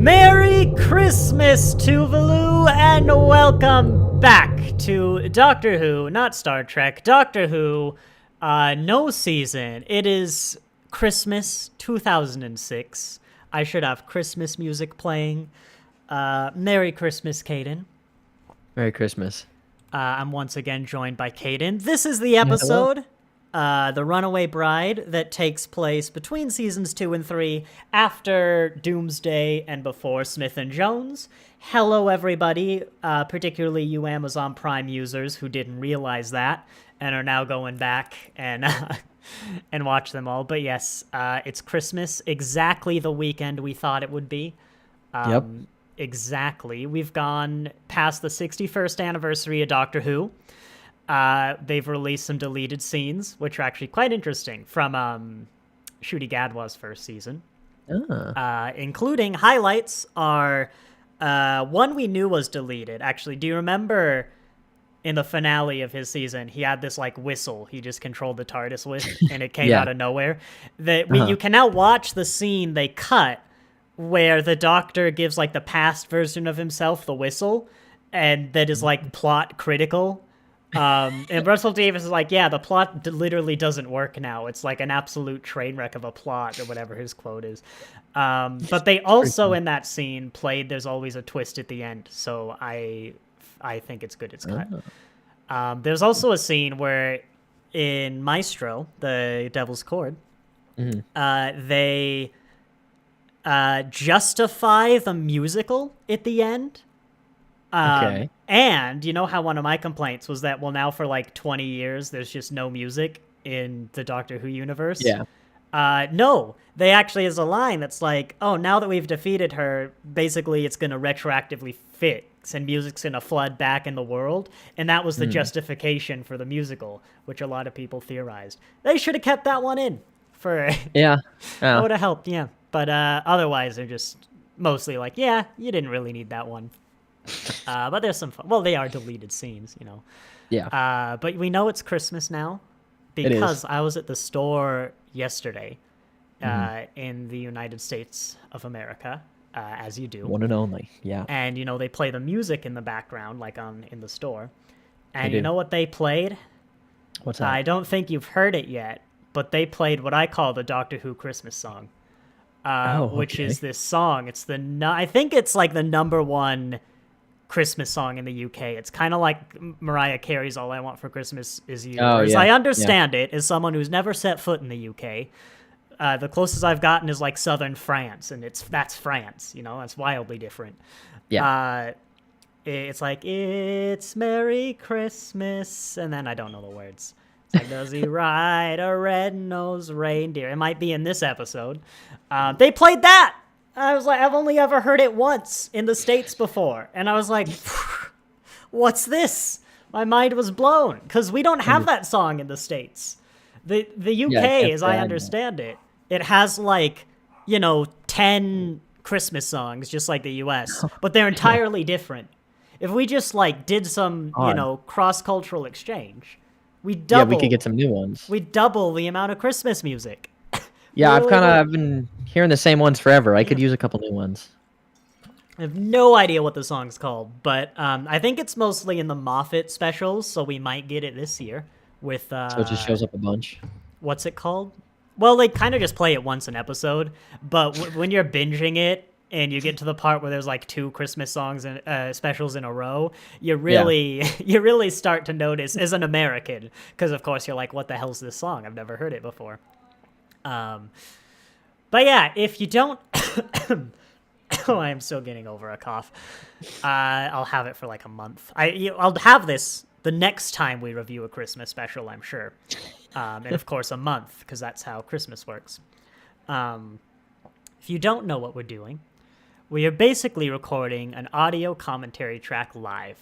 Merry Christmas, Tuvalu, and welcome back to Doctor Who, not Star Trek, Doctor Who, no season. It is Christmas 2006. I should have Christmas music playing. Merry Christmas, Caden. Merry Christmas. I'm once again joined by Caden. This is the episode, The Runaway Bride, that takes place between seasons 2 and 3, after Doomsday and before Smith and Jones. Hello, everybody, particularly you Amazon Prime users who didn't realize that and are now going back and and watch them all. But yes, it's Christmas, exactly the weekend we thought it would be. Yep. Exactly. We've gone past the 61st anniversary of Doctor Who. They've released some deleted scenes, which are actually quite interesting, from Ncuti Gatwa's first season. Including highlights are one we knew was deleted. Actually, do you remember in the finale of his season, he had this like whistle he just controlled the TARDIS with, and it came out of nowhere? You can now watch the scene they cut where the Doctor gives like the past version of himself the whistle, and that is like plot critical. And Russell Davis is like, yeah, the plot literally doesn't work now. It's like an absolute train wreck of a plot, or whatever his quote is. But they also in that scene played "There's Always a Twist at the End," so I think it's good it's cut. There's also a scene where in Maestro, the Devil's Chord, they justify the musical at the end. Okay. And you know how one of my complaints was that, well, now for like 20 years, there's just no music in the Doctor Who universe? Yeah. No, they actually has a line that's like, oh, now that we've defeated her, basically it's going to retroactively fix and music's going to flood back in the world. And that was the justification for the musical, which a lot of people theorized. They should have kept that one in for... Yeah. That would have helped, yeah. But otherwise, they're just mostly like, yeah, you didn't really need that one. But there's some fun. Well, they are deleted scenes, you know. Yeah. But we know it's Christmas now because I was at the store yesterday in the United States of America, as you do. One and only. Yeah. And, you know, they play the music in the background, like in the store. And you know what they played? What's that? I don't think you've heard it yet, but they played what I call the Doctor Who Christmas song. Which is this song. It's I think it's like the #1 Christmas song in the UK. It's kind of like Mariah Carey's "All I Want for Christmas Is You." As I understand it, as someone who's never set foot in the UK, the closest I've gotten is like southern France, and that's France. You know, that's wildly different. Yeah. It's like, it's Merry Christmas, and then I don't know the words. It's like, does he ride a red-nosed reindeer? It might be in this episode. They played that! I was like, I've only ever heard it once in the States before. And I was like, what's this? My mind was blown. Because we don't have that song in the States. The UK, as I understand it, it has like, 10 Christmas songs, just like the US. But they're entirely different. If we just like did some, cross-cultural exchange... we could get some new ones. We double the amount of Christmas music. Yeah, I've been hearing the same ones forever. I could use a couple new ones. I have no idea what the song's called, but I think it's mostly in the Moffat specials, so we might get it this year with... so it just shows up a bunch? What's it called? Well, they kind of just play it once an episode, but when you're binging it, and you get to the part where there's like 2 Christmas songs and specials in a row, you really start to notice as an American, because of course you're like, what the hell's this song? I've never heard it before. But yeah, if you don't, oh, I am still getting over a cough. I'll have it for like a month. I'll have this the next time we review a Christmas special, I'm sure. And of course a month, because that's how Christmas works. If you don't know what we're doing, we are basically recording an audio commentary track live.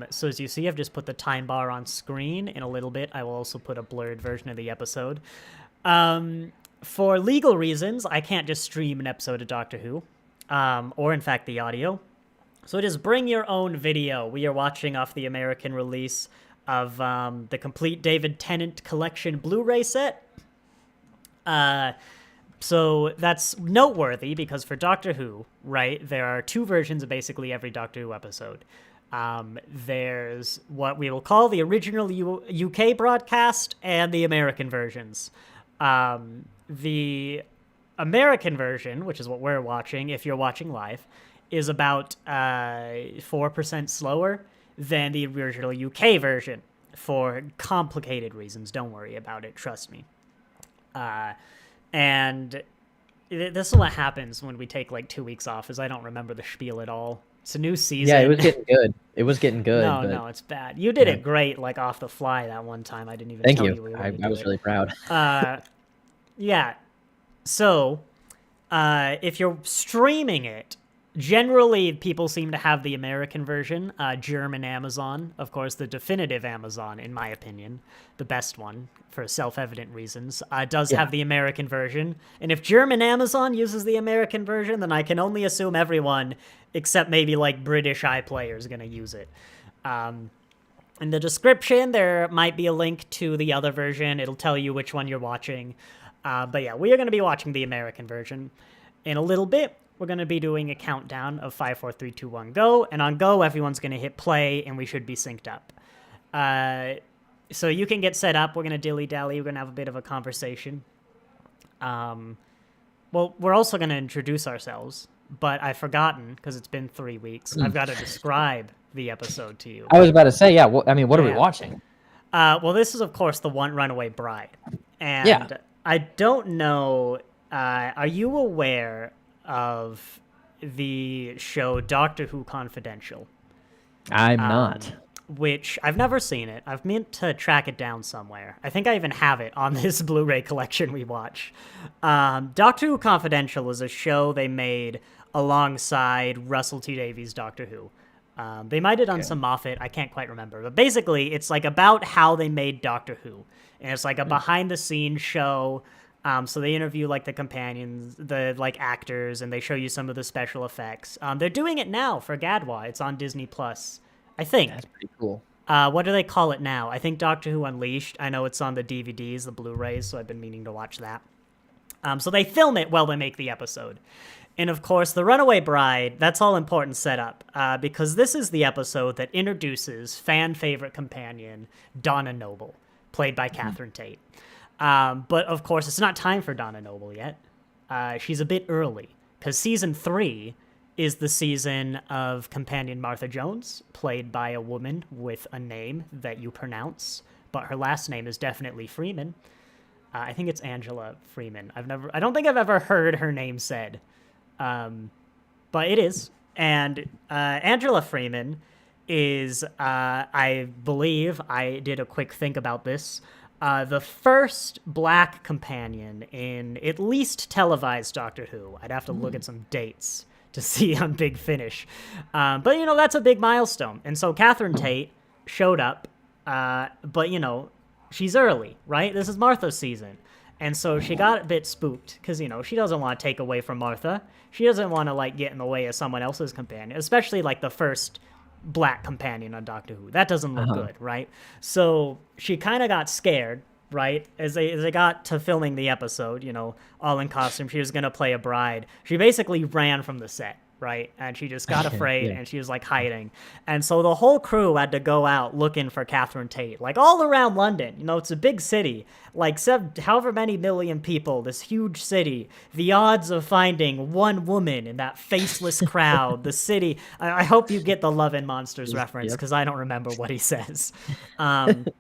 So as you see, I've just put the time bar on screen. In a little bit, I will also put a blurred version of the episode. For legal reasons, I can't just stream an episode of Doctor Who, or in fact the audio. So just bring your own video. We are watching off the American release of the complete David Tennant collection Blu-ray set. So that's noteworthy because for Doctor Who, right, there are two versions of basically every Doctor Who episode. There's what we will call the original UK broadcast and the American versions. The American version, which is what we're watching, if you're watching live, is about 4% slower than the original UK version for complicated reasons. Don't worry about it. Trust me. And this is what happens when we take like 2 weeks off, is I don't remember the spiel at all. It's a new season. Yeah, it was getting good. It was getting good. No, but... no, it's bad. You did it great, like off the fly that one time. I didn't even Thank tell you. you we were I was really proud. Yeah. So, if you're streaming it, generally people seem to have the American version. German Amazon, of course, the definitive Amazon, in my opinion, the best one for self-evident reasons, does have the American version. And if German Amazon uses the American version, then I can only assume everyone, except maybe like British iPlayer, is going to use it. In the description, there might be a link to the other version. It'll tell you which one you're watching. But yeah, we are going to be watching the American version. In a little bit, we're going to be doing a countdown of 5, 4, 3, 2, 1, go. And on go, everyone's going to hit play, and we should be synced up. So you can get set up. We're going to dilly-dally. We're going to have a bit of a conversation. Well, we're also going to introduce ourselves, but I've forgotten because it's been 3 weeks. I've got to describe the episode to you. I was about to say, yeah. What are we watching? Well, this is, of course, the one Runaway Bride. And I don't know, are you aware of the show Doctor Who Confidential? I'm not. Which I've never seen it. I've meant to track it down somewhere. I think I even have it on this Blu-ray collection we watch. Doctor Who Confidential is a show they made alongside Russell T Davies' Doctor Who. They might have done some Moffat. I can't quite remember. But basically, it's like about how they made Doctor Who. And it's like a behind-the-scenes show. So they interview like the companions, the like actors, and they show you some of the special effects. They're doing it now for Gadwa. It's on Disney Plus, I think. That's pretty cool. What do they call it now? I think Doctor Who Unleashed. I know it's on the DVDs, the Blu-rays, so I've been meaning to watch that. So they film it while they make the episode. And of course, the Runaway Bride, that's all important setup, because this is the episode that introduces fan favorite companion Donna Noble, played by Catherine Tate. But of course, it's not time for Donna Noble yet. She's a bit early, because season 3 is the season of companion Martha Jones, played by a woman with a name that you pronounce, but her last name is definitely Freeman. I think it's Angela Freeman. I don't think I've ever heard her name said. But it is. And Angela Freeman is, I believe, I did a quick think about this, the first black companion in at least televised Doctor Who. I'd have to look at some dates to see on Big Finish. But, that's a big milestone. And so Catherine Tate showed up, but, she's early, right? This is Martha's season. And so she got a bit spooked because, she doesn't want to take away from Martha. She doesn't want to, get in the way of someone else's companion, especially, the first black companion on Doctor Who. That doesn't look good, right? So she kind of got scared, right? As they got to filming the episode, all in costume, she was going to play a bride. She basically ran from the set, right? And she just got afraid and she was hiding. And so the whole crew had to go out looking for Catherine Tate, all around London. It's a big city, however many million people, this huge city. The odds of finding one woman in that faceless crowd, the city. I hope you get the Love and Monsters reference because I don't remember what he says. And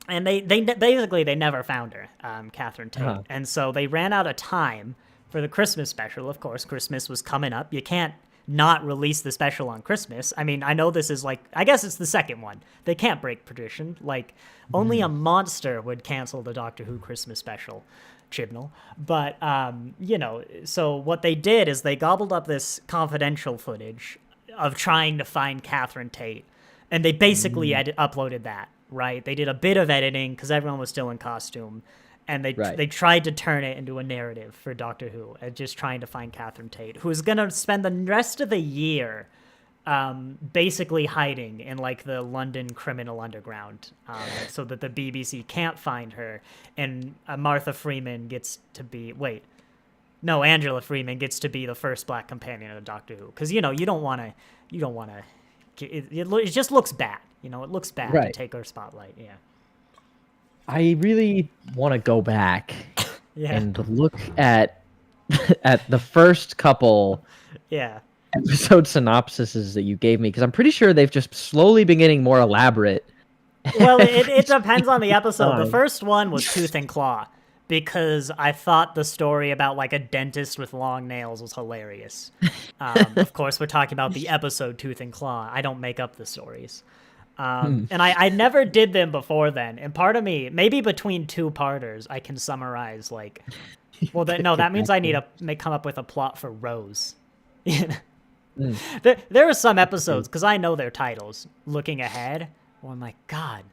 they basically never found her, Catherine Tate. And so they ran out of time for the Christmas special. Of course, Christmas was coming up. You can't not release the special on Christmas. I mean, I know this is I guess it's the second one. They can't break tradition. Only a monster would cancel the Doctor Who Christmas special, Chibnall. But, so what they did is they gobbled up this confidential footage of trying to find Catherine Tate. And they basically uploaded that, right? They did a bit of editing because everyone was still in costume. And they tried to turn it into a narrative for Doctor Who, just trying to find Catherine Tate, who's going to spend the rest of the year basically hiding in the London criminal underground so that the BBC can't find her. And Martha Freeman gets to be... Wait, No, Angela Freeman gets to be the first black companion of Doctor Who, because you don't want to. It just looks bad. It looks bad to Right. take her spotlight. Yeah. I really want to go back Yeah. and look at at the first couple Yeah. episode synopsises that you gave me, because I'm pretty sure they've just slowly been getting more elaborate. Well, every it depends on the episode. The time. first one was Tooth and Claw, because I thought the story about like a dentist with long nails was hilarious. Of course, we're talking about the episode Tooth and Claw. I don't make up the stories. And I never did them before then. And part of me, maybe between two parters, I can summarize like, well, that means I need to come up with a plot for Rose. There are some episodes, because I know their titles, looking ahead, where I'm like, God,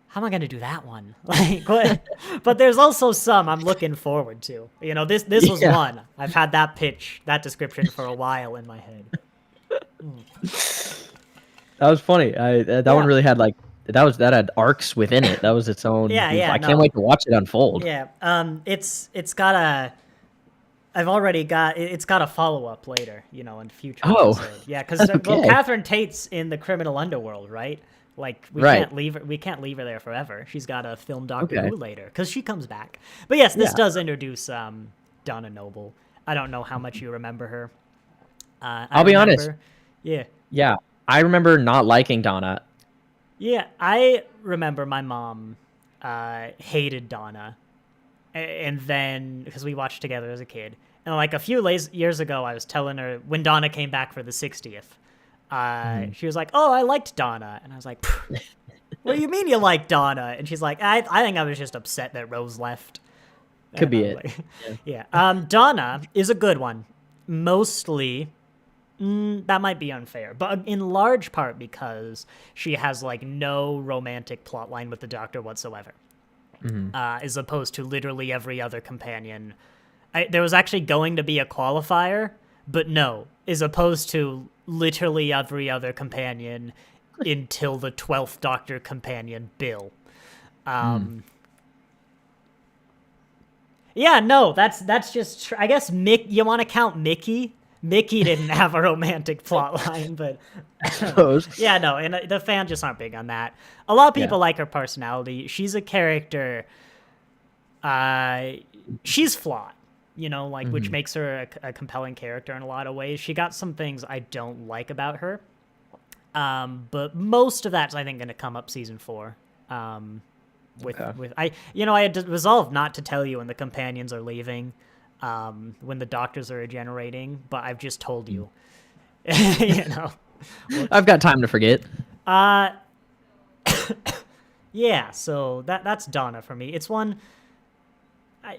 how am I going to do that one? Like, what? But there's also some I'm looking forward to. This was one. I've had that that description for a while in my head. That was funny. That one really had that had arcs within it. That was its own. I can't wait to watch it unfold. Yeah. It's got a follow up later. In future. Episode. Yeah, because Catherine Tate's in the criminal underworld, right? Like we can't leave her. We can't leave her there forever. She's got to film Doctor Who later because she comes back. But yes, this does introduce Donna Noble. I don't know how much you remember her. I'll be honest. Yeah. Yeah, I remember not liking Donna. Yeah, I remember my mom hated Donna, and then because we watched together as a kid, and like a few years ago, I was telling her when Donna came back for the 60th. She was like, "Oh, I liked Donna," and I was like, "What do you mean you like Donna?" And she's like, "I think I was just upset that Rose left." Could be it. Like, yeah. Donna is a good one. Mostly, that might be unfair, but in large part because she has like no romantic plotline with the Doctor whatsoever, as opposed to literally every other companion. There was actually going to be a qualifier, but no, as opposed to literally every other companion until the 12th Doctor companion, Bill. Yeah, no, that's just. I guess you want to count Mickey. Mickey didn't have a romantic plotline, but yeah, no, and the fans just aren't big on that. A lot of people like her personality. She's a character. She's flawed. Which makes her a compelling character in a lot of ways. She got some things I don't like about her, but most of that's I think going to come up season 4. I had resolved not to tell you when the companions are leaving, when the Doctors are regenerating, but I've just told you. I've got time to forget. Yeah. So that's Donna for me. It's one.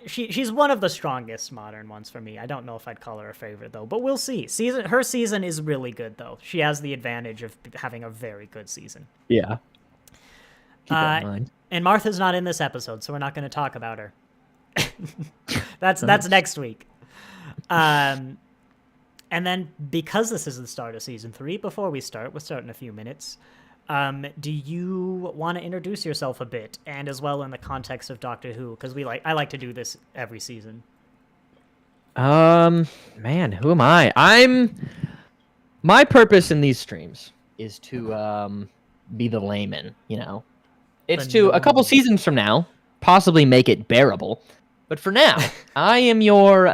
She's one of the strongest modern ones for me. I don't know if I'd call her a favorite though, but we'll see. Her season is really good though. She has the advantage of having a very good season. Yeah. Keep that in mind. And Martha's not in this episode, so we're not going to talk about her. That's next week. And then because this is the start of season 3, before we start, we'll start in a few minutes. Do you want to introduce yourself a bit, and as well in the context of Doctor Who? Because I like to do this every season. Man, who am I? My purpose in these streams is to be the layman. It's to a couple seasons from now possibly make it bearable, but for now, I am your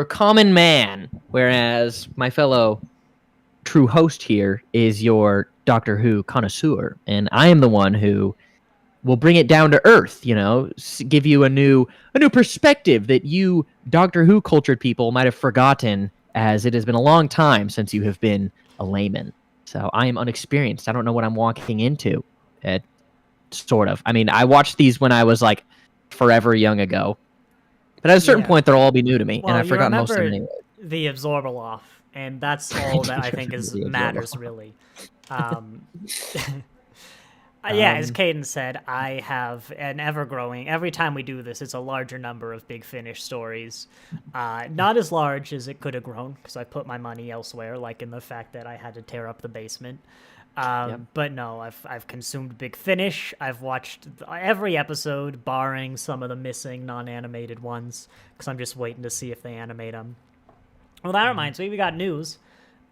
common man, whereas my fellow true host here is your Doctor Who connoisseur, and I am the one who will bring it down to earth, give you a new perspective that you Doctor Who cultured people might have forgotten, as it has been a long time since you have been a layman. So I am unexperienced. I don't know what I'm walking into. Sort of. I mean, I watched these when I was like forever young ago, but at a certain point they'll all be new to me, and I've forgotten most of them anyway. The Absorbaloff, and that's all that I think matters really. Yeah, as Caden said, I have an ever-growing. Every time we do this, it's a larger number of Big Finish stories. Not as large as it could have grown, because I put my money elsewhere, like in the fact that I had to tear up the basement. But no, I've consumed Big Finish. I've watched every episode, barring some of the missing non-animated ones, because I'm just waiting to see if they animate them. Well, that reminds me, we got news.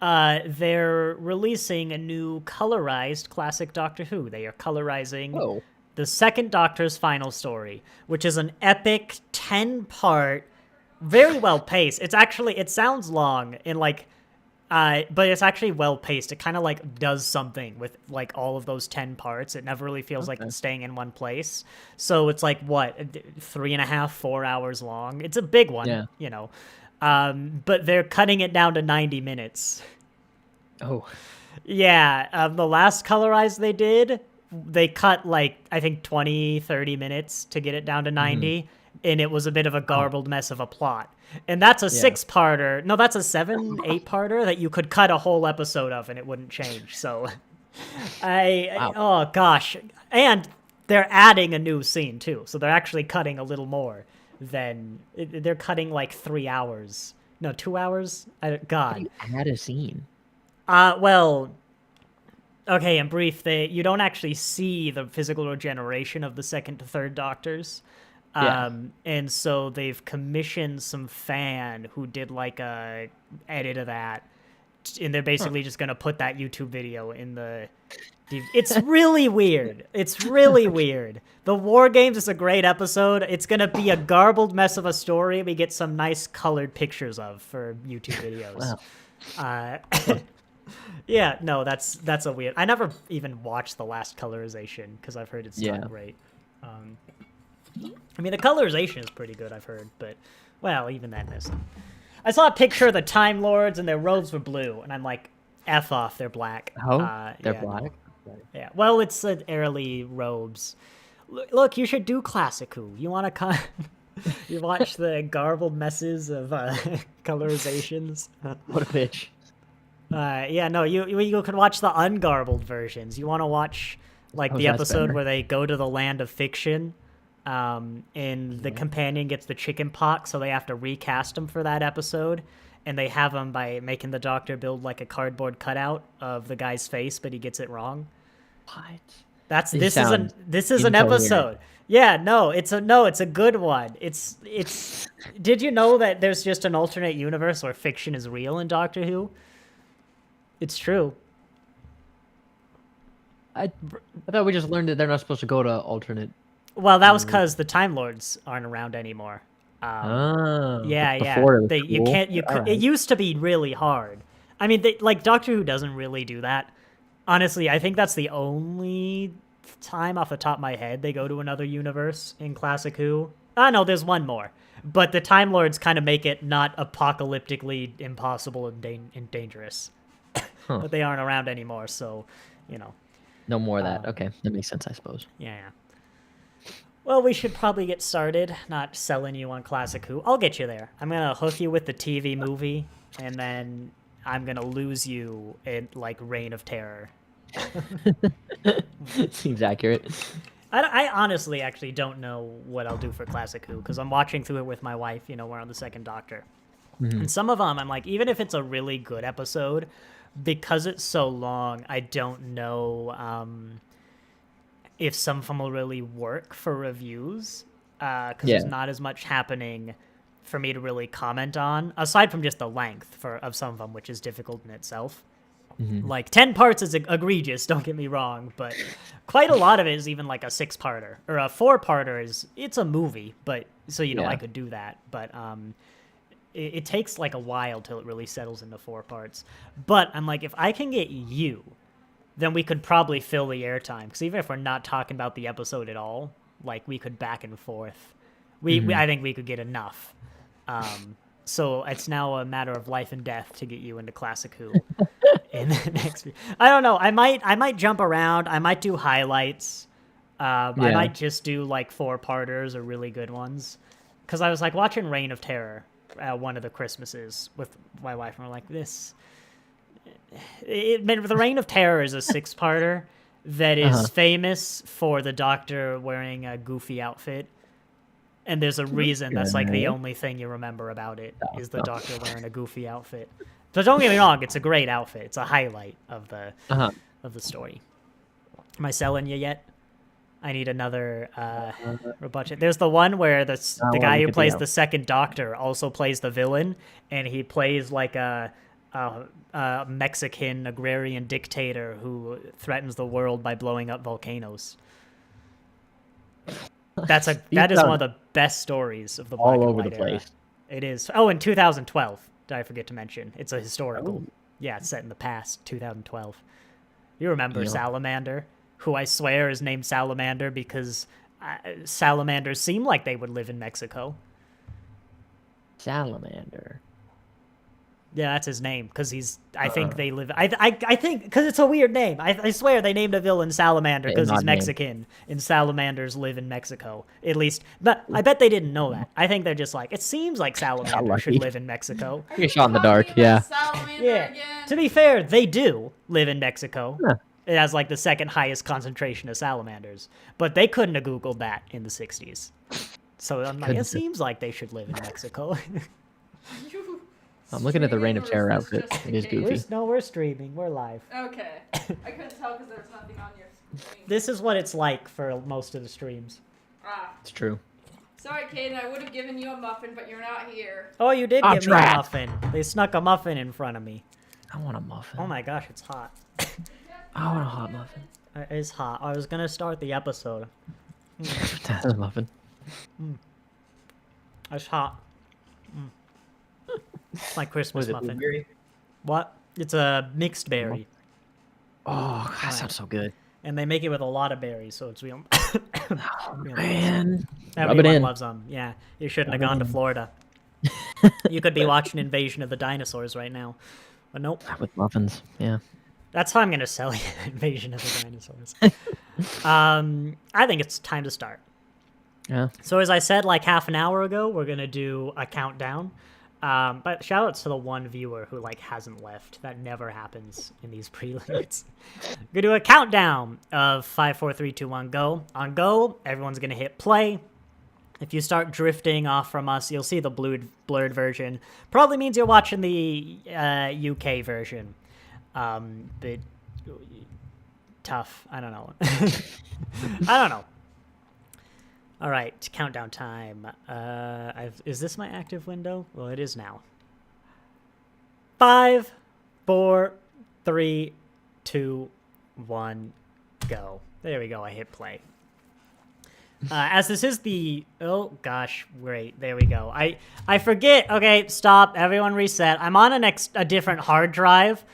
They're releasing a new colorized classic Doctor Who. They are colorizing the second Doctor's final story, which is an epic 10-part, very well paced. It sounds long in like, but it's actually well paced. It kind of like does something with like all of those 10 parts. It never really feels like it's staying in one place. So it's like what, 3.5, 4 hours long. It's a big one, you know. But they're cutting it down to 90 minutes. Oh. Yeah, the last colorized they did, they cut like, I think 20, 30 minutes to get it down to 90, and it was a bit of a garbled mess of a plot. And that's a 6-parter. No, that's a 7, 8-parter that you could cut a whole episode of and it wouldn't change. So oh gosh. And they're adding a new scene too. So they're actually cutting a little more than they're cutting like 3 hours. No, 2 hours. God. Add a scene. Well, okay, in brief, you don't actually see the physical regeneration of the second to third Doctors. And so they've commissioned some fan who did like a edit of that, and they're basically just going to put that YouTube video in the... It's really weird. It's really weird. The War Games is a great episode. It's going to be a garbled mess of a story we get some nice colored pictures of for YouTube videos. Wow. Yeah, no, that's a weird... I never even watched the last colorization because I've heard it's not great. I mean, the colorization is pretty good, I've heard, but, well, even that missing. I saw a picture of the Time Lords, and their robes were blue, and I'm like, F off, they're black. Oh, they're black? No. Yeah, well, it's early robes. Look, you should do Classic Who. You want to you watch the garbled messes of colorizations? What a bitch. Yeah, no, you can watch the ungarbled versions. You want to watch, like, the episode where they go to the land of fiction, and the companion gets the chicken pox, so they have to recast him for that episode, and they have him by making the Doctor build like a cardboard cutout of the guy's face, but he gets it wrong. What? This is an episode. Yeah, no, it's a good one. It's Did you know that there's just an alternate universe where fiction is real in Doctor Who? It's true. I thought we just learned that they're not supposed to go to alternate. Well, that was because the Time Lords aren't around anymore. Yeah. It used to be really hard. I mean, like Doctor Who doesn't really do that. Honestly, I think that's the only time off the top of my head they go to another universe in Classic Who. No, there's one more. But the Time Lords kind of make it not apocalyptically impossible and dangerous. But they aren't around anymore, so, you know. No more of that. Okay, that makes sense, I suppose. Yeah. Well, we should probably get started, not selling you on Classic Who. I'll get you there. I'm going to hook you with the TV movie, and then I'm going to lose you in, like, Reign of Terror. Seems accurate. I honestly actually don't know what I'll do for Classic Who, because I'm watching through it with my wife. You know, we're on the second Doctor. And some of them, I'm like, even if it's a really good episode, because it's so long, I don't know if some of them will really work for reviews, because there's not as much happening for me to really comment on, aside from just the length of some of them, which is difficult in itself. Like 10 parts is egregious, don't get me wrong, but quite a lot of it is even like a 6-parter, or a 4-parter it's a movie, but so I could do that, but it takes like a while till it really settles into 4 parts. But I'm like, if I can get you, then we could probably fill the airtime, because even if we're not talking about the episode at all, like we could back and forth. I think we could get enough. So it's now a matter of life and death to get you into Classic Who in the next. I don't know. I might jump around. I might do highlights. I might just do like 4-parters or really good ones. Because I was like watching Reign of Terror one of the Christmases with my wife, and we're like, the Reign of Terror is a 6-parter that is famous for the Doctor wearing a goofy outfit. And there's a reason that's like the only thing you remember about it is the Doctor wearing a goofy outfit. So don't get me wrong, it's a great outfit. It's a highlight of the of the story. Am I selling you yet? I need another rebuttal. There's the one where the guy who plays the second Doctor also plays the villain, and he plays like a Mexican agrarian dictator who threatens the world by blowing up volcanoes. That is one of the best stories of the Black and White era. All over the place. It is. Oh, in 2012, did I forget to mention? It's a historical. Oh. Yeah, it's set in the past, 2012. You remember Salamander, who I swear is named Salamander because salamanders seem like they would live in Mexico. Salamander. Yeah, that's his name because I think they live. I think because it's a weird name. I swear they named a villain Salamander because he's Mexican, and salamanders live in Mexico. At least, but I bet they didn't know that. I think they're just like, it seems like Salamander should live in Mexico. You're shot in the dark, yeah. Yeah. Again? To be fair, they do live in Mexico. Huh. It has like the second highest concentration of salamanders, but they couldn't have Googled that in the 60s. So I'm like, it seems like they should live in Mexico. I'm looking at the Reign of Terror outfit. It is goofy. We're streaming. We're live. Okay. I couldn't tell because there was nothing on your screen. This is what it's like for most of the streams. Ah. It's true. Sorry, Caden. I would have given you a muffin, but you're not here. Oh, you did give me a muffin. They snuck a muffin in front of me. I want a muffin. Oh my gosh, it's hot. I want a hot muffin. It is hot. I was going to start the episode. That's a muffin. It's hot. It's my Christmas muffin. Blueberry? What? It's a mixed berry. Oh, that sounds so good. And they make it with a lot of berries, so it's real. Oh, man. Everyone loves them. Yeah, you shouldn't have gone to Florida. You could be watching Invasion of the Dinosaurs right now. But nope. With muffins, yeah. That's how I'm going to sell you Invasion of the Dinosaurs. I think it's time to start. Yeah. So as I said like half an hour ago, we're going to do a countdown. But shout outs to the one viewer who like hasn't left. That never happens in these preludes. We're gonna do a countdown of 5, 4, 3, 2, 1, go. On go, everyone's gonna hit play. If you start drifting off from us, you'll see the blurred version. Probably means you're watching the UK version. But tough. I don't know. I don't know. All right, countdown time. Is this my active window? Well, it is now. 5, 4, 3, 2, 1, go. There we go. I hit play. As this is the... Oh, gosh. Great. There we go. I forget. Okay, stop. Everyone reset. I'm on a different hard drive.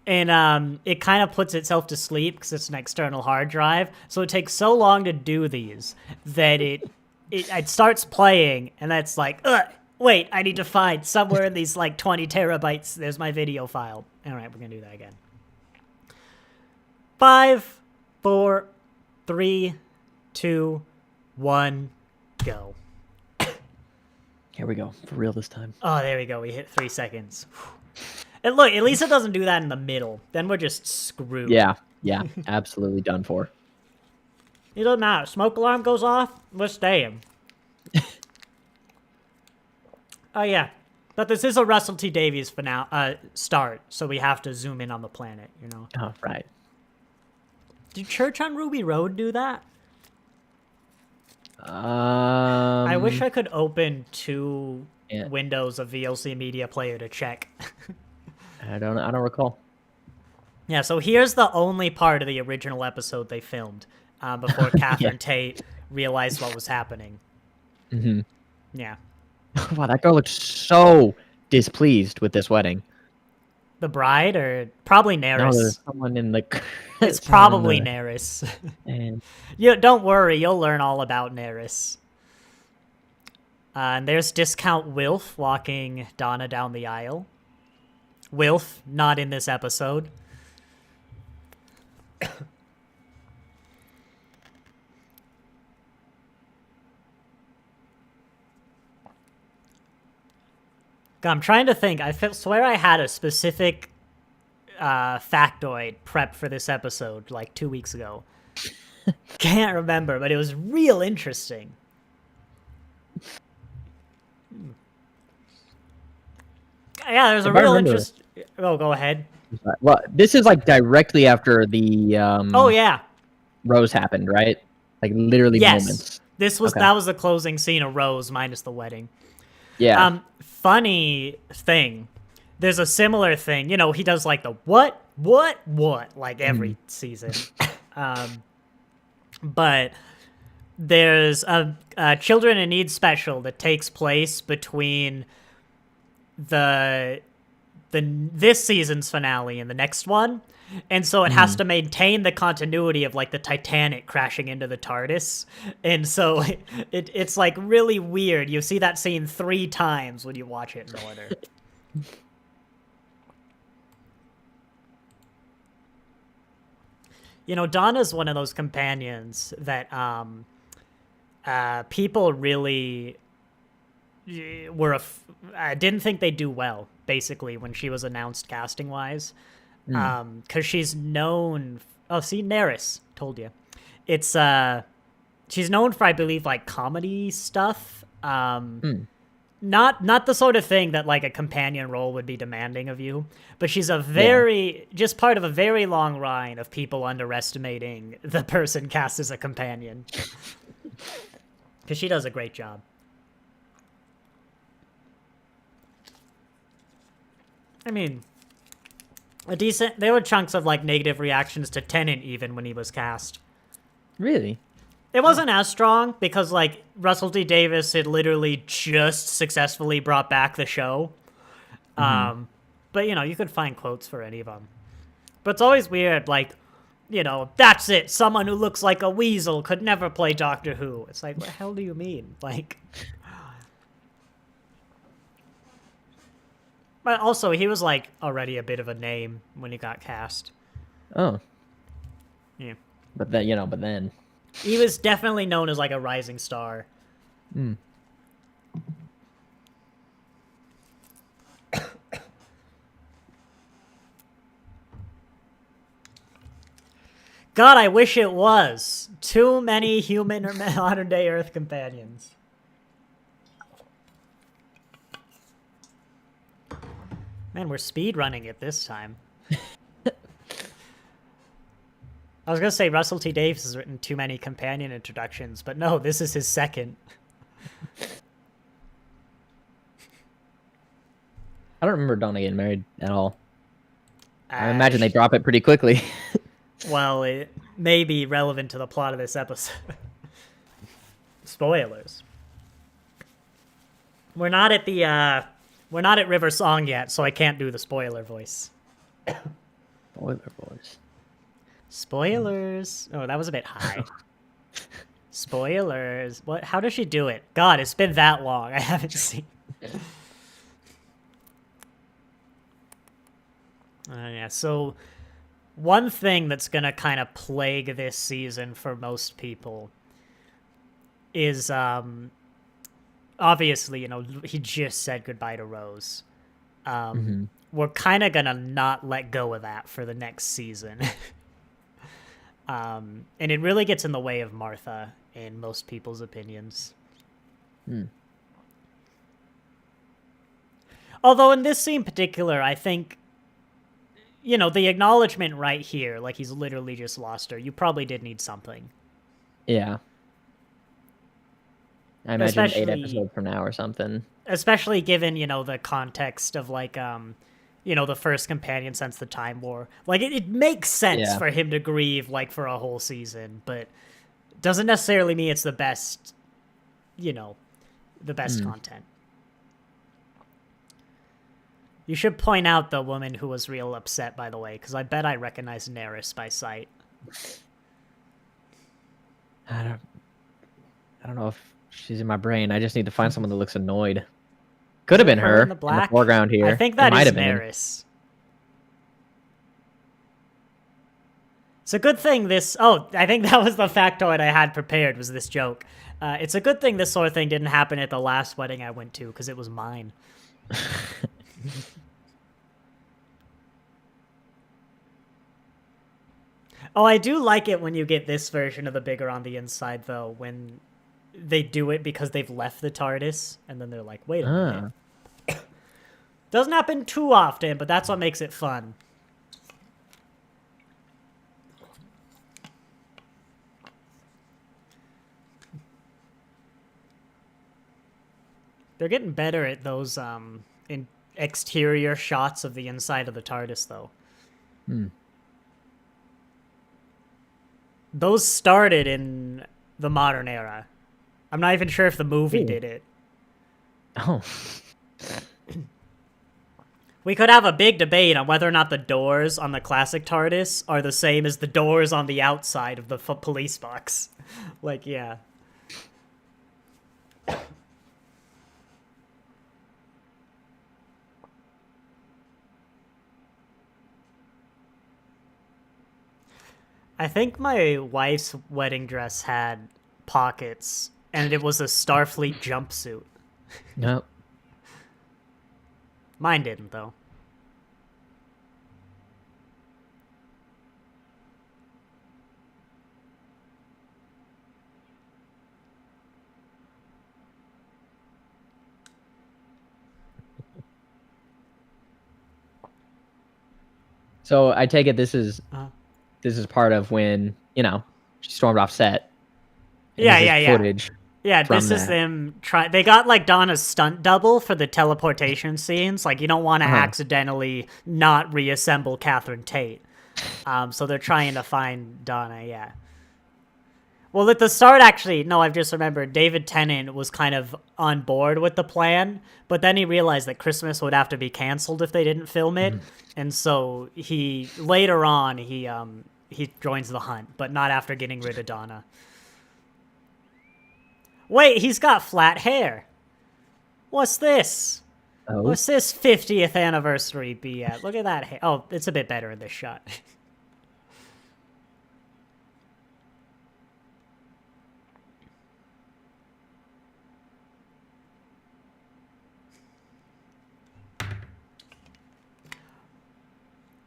And it kind of puts itself to sleep because it's an external hard drive. So it takes so long to do these that it starts playing, and that's like, wait, I need to find somewhere in these like 20 terabytes. There's my video file. All right, we're going to do that again. 5, 4, 3, 2, 1, go. Here we go. For real this time. Oh, there we go. We hit 3 seconds. And look, at least it doesn't do that in the middle. Then we're just screwed. Yeah, absolutely done for. It doesn't matter. Smoke alarm goes off, we're staying. Oh, yeah. But this is a Russell T. Davies start, so we have to zoom in on the planet, you know? Oh, right. Did Church on Ruby Road do that? I wish I could open two windows of VLC Media Player to check. I don't recall. Yeah, so here's the only part of the original episode they filmed before Catherine Tate realized what was happening. Mm-hmm. Yeah. Wow, that girl looks so displeased with this wedding. The bride, or probably Neris? No, there's someone in the... It's probably Neris. And... Don't worry, you'll learn all about Neris. And there's Discount Wilf walking Donna down the aisle. Wilf, not in this episode. I'm trying to think. I swear I had a specific factoid prepped for this episode like 2 weeks ago. Can't remember, but it was real interesting. Yeah, there's a real interest. Oh, go ahead. Well, this is like directly after the Oh yeah. Rose happened, right? Like literally Yes. moments. That was the closing scene of Rose minus the wedding. Yeah. Funny thing. There's a similar thing. You know, he does like the what like every season. But there's a Children in Need special that takes place between this season's finale and the next one. And so it has to maintain the continuity of like the Titanic crashing into the TARDIS. And so it's like really weird. You see that scene 3 times when you watch it in order. You know, Donna's one of those companions that people really didn't think they'd do well, basically, when she was announced casting-wise. Because she's known... Oh, see, Neris, told you. It's, she's known for, I believe, like, comedy stuff. Not the sort of thing that, like, a companion role would be demanding of you, but she's just part of a very long line of people underestimating the person cast as a companion. Because she does a great job. I mean... there were chunks of, like, negative reactions to Tennant, even, when he was cast. Really? It wasn't as strong, because, like, Russell T. Davies had literally just successfully brought back the show. But, you know, you could find quotes for any of them. But it's always weird, like, you know, that's it, someone who looks like a weasel could never play Doctor Who. It's like, what the hell do you mean? Like... But also, he was, like, already a bit of a name when he got cast. Oh. Yeah. But then... He was definitely known as, like, a rising star. God, I wish it was. Too many human or modern-day Earth companions. Man, we're speedrunning it this time. I was going to say Russell T. Davies has written too many companion introductions, but no, this is his second. I don't remember Donna getting married at all. I imagine they drop it pretty quickly. Well, it may be relevant to the plot of this episode. Spoilers. We're not at River Song yet, so I can't do the spoiler voice. Spoiler voice. Spoilers. Oh, that was a bit high. Spoilers. What? How does she do it? God, it's been that long. I haven't seen. Yeah, so one thing that's going to kind of plague this season for most people is, obviously, you know, he just said goodbye to Rose. We're kind of going to not let go of that for the next season. And it really gets in the way of Martha in most people's opinions. Although in this scene in particular, I think, you know, the acknowledgement right here, like he's literally just lost her, you probably did need something. Yeah. I imagine 8 episodes from now or something. Especially given, you know, the context of, like, you know, the first companion since the Time War. Like, it makes sense for him to grieve, like, for a whole season, but doesn't necessarily mean it's the best, you know, the best content. You should point out the woman who was real upset, by the way, because I bet I recognize Neris by sight. I don't know if she's in my brain. I just need to find someone that looks annoyed. Could have been her in the foreground here. I think that is Neris. It's a good thing this... Oh, I think that was the factoid I had prepared, was this joke. It's a good thing this sort of thing didn't happen at the last wedding I went to, because it was mine. Oh, I do like it when you get this version of the bigger on the inside, though, when they do it because they've left the TARDIS, and then they're like, wait a minute. Doesn't happen too often, but that's what makes it fun. They're getting better at those in exterior shots of the inside of the TARDIS, though. Those started in the modern era. I'm not even sure if the movie did it. Oh. We could have a big debate on whether or not the doors on the classic TARDIS are the same as the doors on the outside of the police box. Like, yeah. I think my wife's wedding dress had pockets, and it was a Starfleet jumpsuit. Nope. Mine didn't, though. So I take it this is part of when, she stormed off set. Yeah. Footage. Yeah, this is them try. They got like Donna's stunt double for the teleportation scenes. Like, you don't want to accidentally not reassemble Catherine Tate. So they're trying to find Donna. Yeah. Well, at the start, actually, no, I've just remembered David Tennant was kind of on board with the plan, but then he realized that Christmas would have to be canceled if they didn't film it, and so later on he joins the hunt, but not after getting rid of Donna. Wait, he's got flat hair. What's this? Oh. What's this 50th anniversary be at? Look at that hair. Oh, it's a bit better in this shot.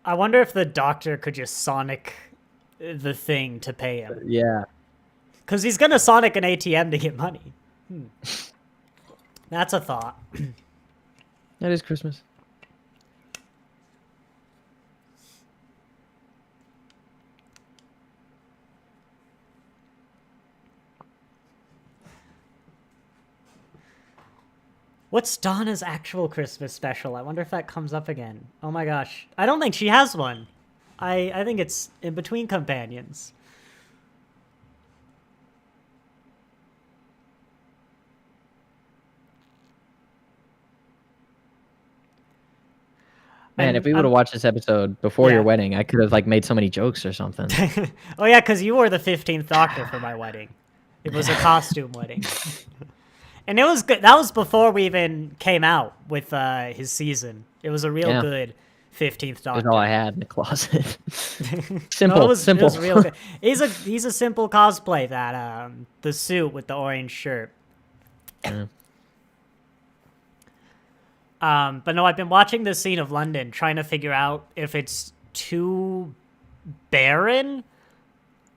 I wonder if the Doctor could just Sonic the thing to pay him. Yeah. Because he's going to Sonic an ATM to get money. That's a thought. That is Christmas. What's Donna's actual Christmas special? I wonder if that comes up again. Oh my gosh. I don't think she has one. I think it's In Between Companions. Man, if we would have watched this episode before your wedding, I could have made so many jokes or something. Oh yeah, because you were the 15th Doctor for my wedding. It was a costume wedding. And it was good. That was before we even came out with his season. It was a real good 15th Doctor. That's all I had in the closet. Simple. It was real good. He's a simple cosplay, that the suit with the orange shirt. Yeah. But no, I've been watching this scene of London, trying to figure out if it's too barren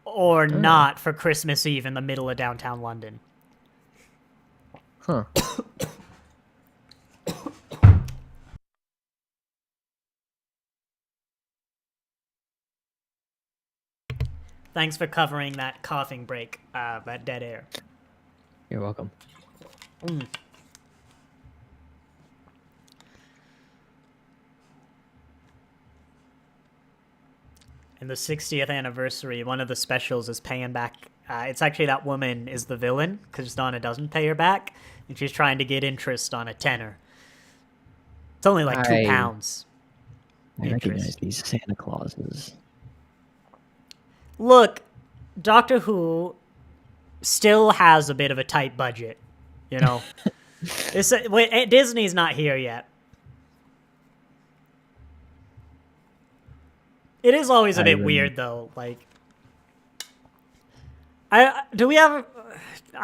or not for Christmas Eve in the middle of downtown London. Huh. Thanks for covering that coughing break, that dead air. You're welcome. In the 60th anniversary, one of the specials is paying back. It's actually that woman is the villain because Donna doesn't pay her back, and she's trying to get interest on a tenner. It's only like £2. I recognize these Santa Clauses. Look, Doctor Who still has a bit of a tight budget, you know. Disney's not here yet. It is always a bit weird, though. Like, I'm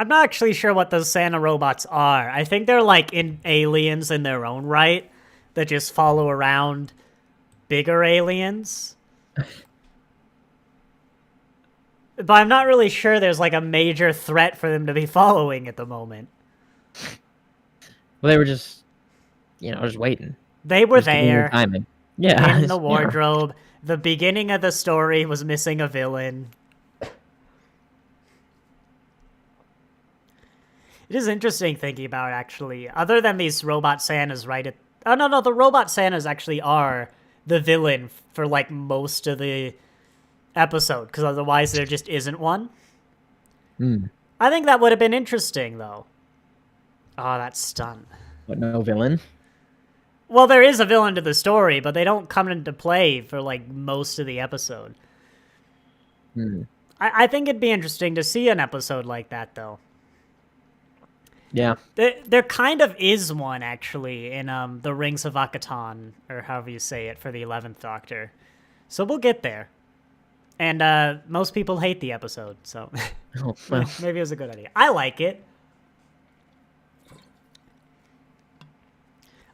not actually sure what those Santa robots are. I think they're like aliens in their own right that just follow around bigger aliens. But I'm not really sure there's like a major threat for them to be following at the moment. Well, they were just, just waiting. They were Just convenient there timing. Yeah. in the Yeah. wardrobe. The beginning of the story was missing a villain. It is interesting thinking about, actually. Other than these robot Santas right at... Oh, no, the robot Santas actually are the villain for, like, most of the episode, because otherwise there just isn't one. Hmm. I think that would have been interesting, though. Oh, that stun. But no villain. Well, there is a villain to the story, but they don't come into play for, like, most of the episode. Hmm. I think it'd be interesting to see an episode like that, though. Yeah. There kind of is one, actually, in the Rings of Akhaton, or however you say it, for the 11th Doctor. So we'll get there. And most people hate the episode, so Oh, well. maybe it was a good idea. I like it.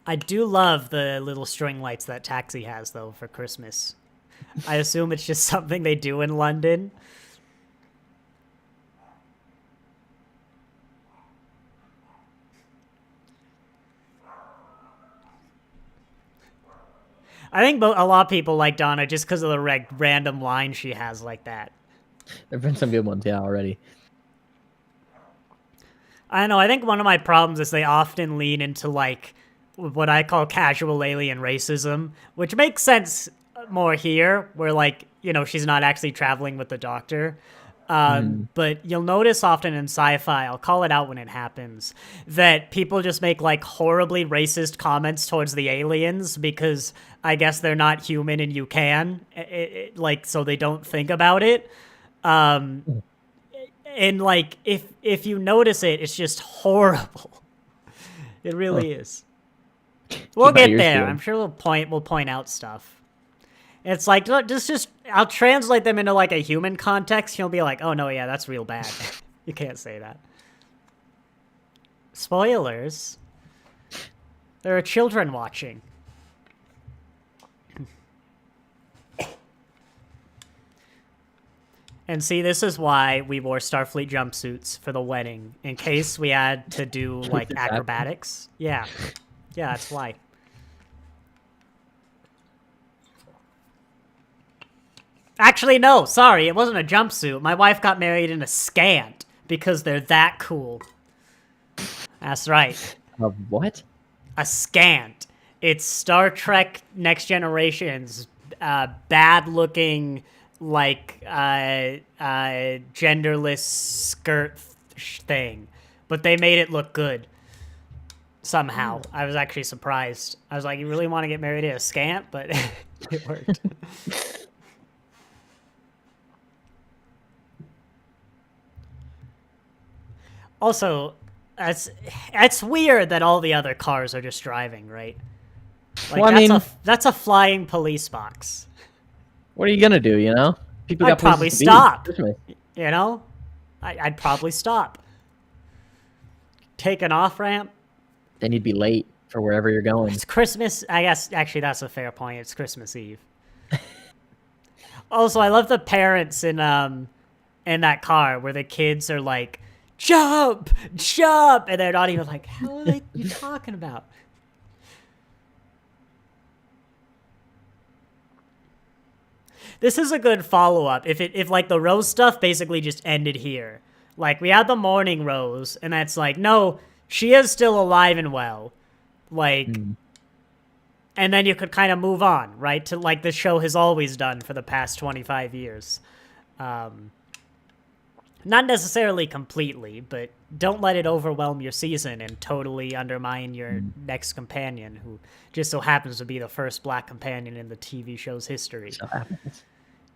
I do love the little string lights that Taxi has, though, for Christmas. I assume it's just something they do in London. I think a lot of people like Donna just because of the random line she has like that. There've been some good ones, yeah, already. I don't know. I think one of my problems is they often lean into, like, what I call casual alien racism, which makes sense more here, where, like, you know, she's not actually traveling with the Doctor. But you'll notice often in sci-fi, I'll call it out when it happens, that people just make, like, horribly racist comments towards the aliens because I guess they're not human and you can, like, so they don't think about it. And, like, if you notice it, it's just horrible. It really is. We'll get there. I'm sure we'll point out stuff. It's like, just I'll translate them into, like, a human context. You'll be like, oh, no, yeah, that's real bad. You can't say that. Spoilers. There are children watching. And see, this is why we wore Starfleet jumpsuits for the wedding, in case we had to do, like, acrobatics. Yeah. Yeah, that's why. Actually, no, sorry, it wasn't a jumpsuit. My wife got married in a scant because they're that cool. That's right. A what? A scant. It's Star Trek Next Generation's bad-looking, like, genderless skirt thing. But they made it look good. Somehow. I was actually surprised. I was like, you really want to get married in a scant? But it worked. Also, it's weird that all the other cars are just driving, right? Like, well, that's a flying police box. What are you gonna do? You know, people got probably stop. You know, I'd probably stop. Take an off ramp. Then you'd be late for wherever you're going. It's Christmas. I guess actually that's a fair point. It's Christmas Eve. Also, I love the parents in that car where the kids are like, jump, and they're not even like, how are you talking about? This is a good follow-up. If like the Rose stuff basically just ended here. Like, we had the morning Rose, and that's like, no, she is still alive and well. Like, and then you could kind of move on, right? To like the show has always done for the past 25 years. Not necessarily completely, but don't let it overwhelm your season and totally undermine your next companion, who just so happens to be the first black companion in the TV show's history. So happens.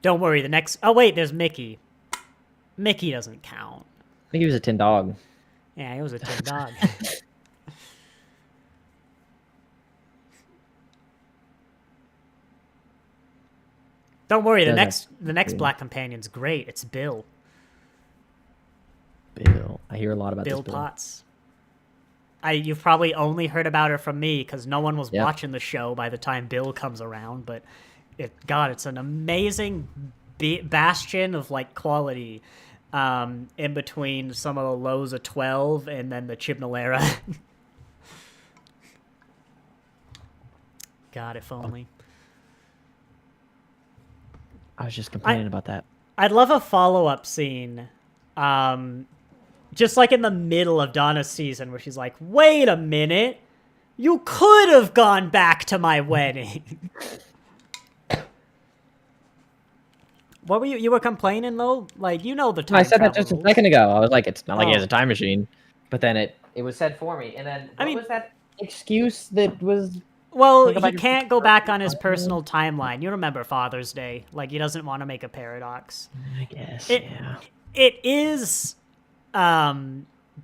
Don't worry, the next... Oh, wait, there's Mickey. Mickey doesn't count. I think he was a tin dog. Yeah, he was a tin dog. Don't worry, the next black companion's great. It's Bill. Bill. I hear a lot about Bill this Potts. You've probably only heard about her from me because no one was watching the show by the time Bill comes around. But it's an amazing bastion of like quality in between some of the lows of 12 and then the Chibnall era. God, if only. I was just complaining about that. I'd love a follow-up scene, just like in the middle of Donna's season, where she's like, "Wait a minute, you could have gone back to my wedding." What were you were complaining though? Like, you know the time I said that travel just a rules. second ago. I was like, it's not like he has Oh. a time machine. But then it was said for me. And then I what mean- was that excuse that was? Well, Think about he your can't go back on his personal personal timeline. You remember Father's Day. Like, he doesn't want to make a paradox. I guess, It- yeah. It is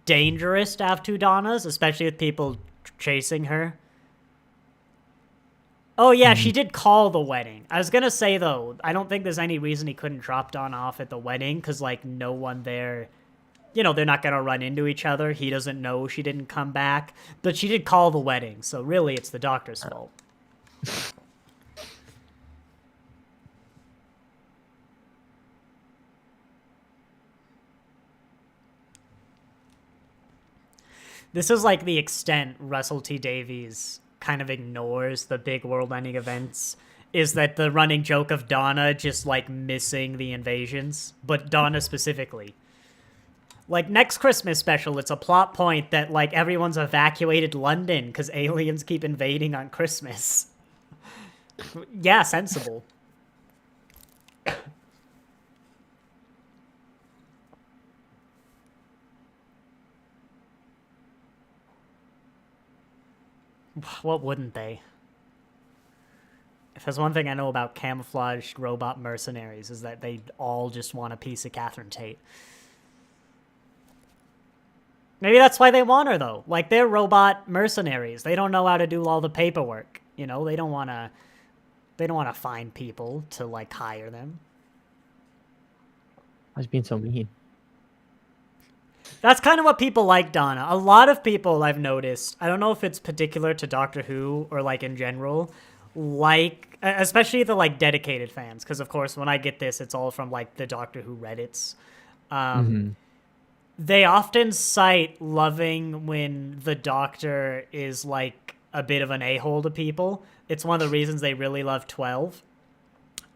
dangerous to have two Donnas, especially with people chasing her. Oh, yeah, she did call the wedding. I was going to say, though, I don't think there's any reason he couldn't drop Donna off at the wedding, because, like, no one there, you know, they're not going to run into each other. He doesn't know she didn't come back. But she did call the wedding, so really it's the doctor's fault. This is, like, the extent Russell T. Davies kind of ignores the big world-ending events, is that the running joke of Donna just, like, missing the invasions, but Donna specifically. Like, next Christmas special, it's a plot point that, like, everyone's evacuated London because aliens keep invading on Christmas. Yeah, sensible. What wouldn't they? If there's one thing I know about camouflaged robot mercenaries, is that they all just want a piece of Catherine Tate. Maybe that's why they want her, though. Like, they're robot mercenaries. They don't know how to do all the paperwork. You know, they don't want to find people to, like, hire them. I was being so mean. That's kind of what people like Donna. A lot of people I've noticed, I don't know if it's particular to Doctor Who or, like, in general, like, especially the, like, dedicated fans, because, of course, when I get this, it's all from, like, the Doctor Who Reddits. They often cite loving when the Doctor is, like, a bit of an a-hole to people. It's one of the reasons they really love 12.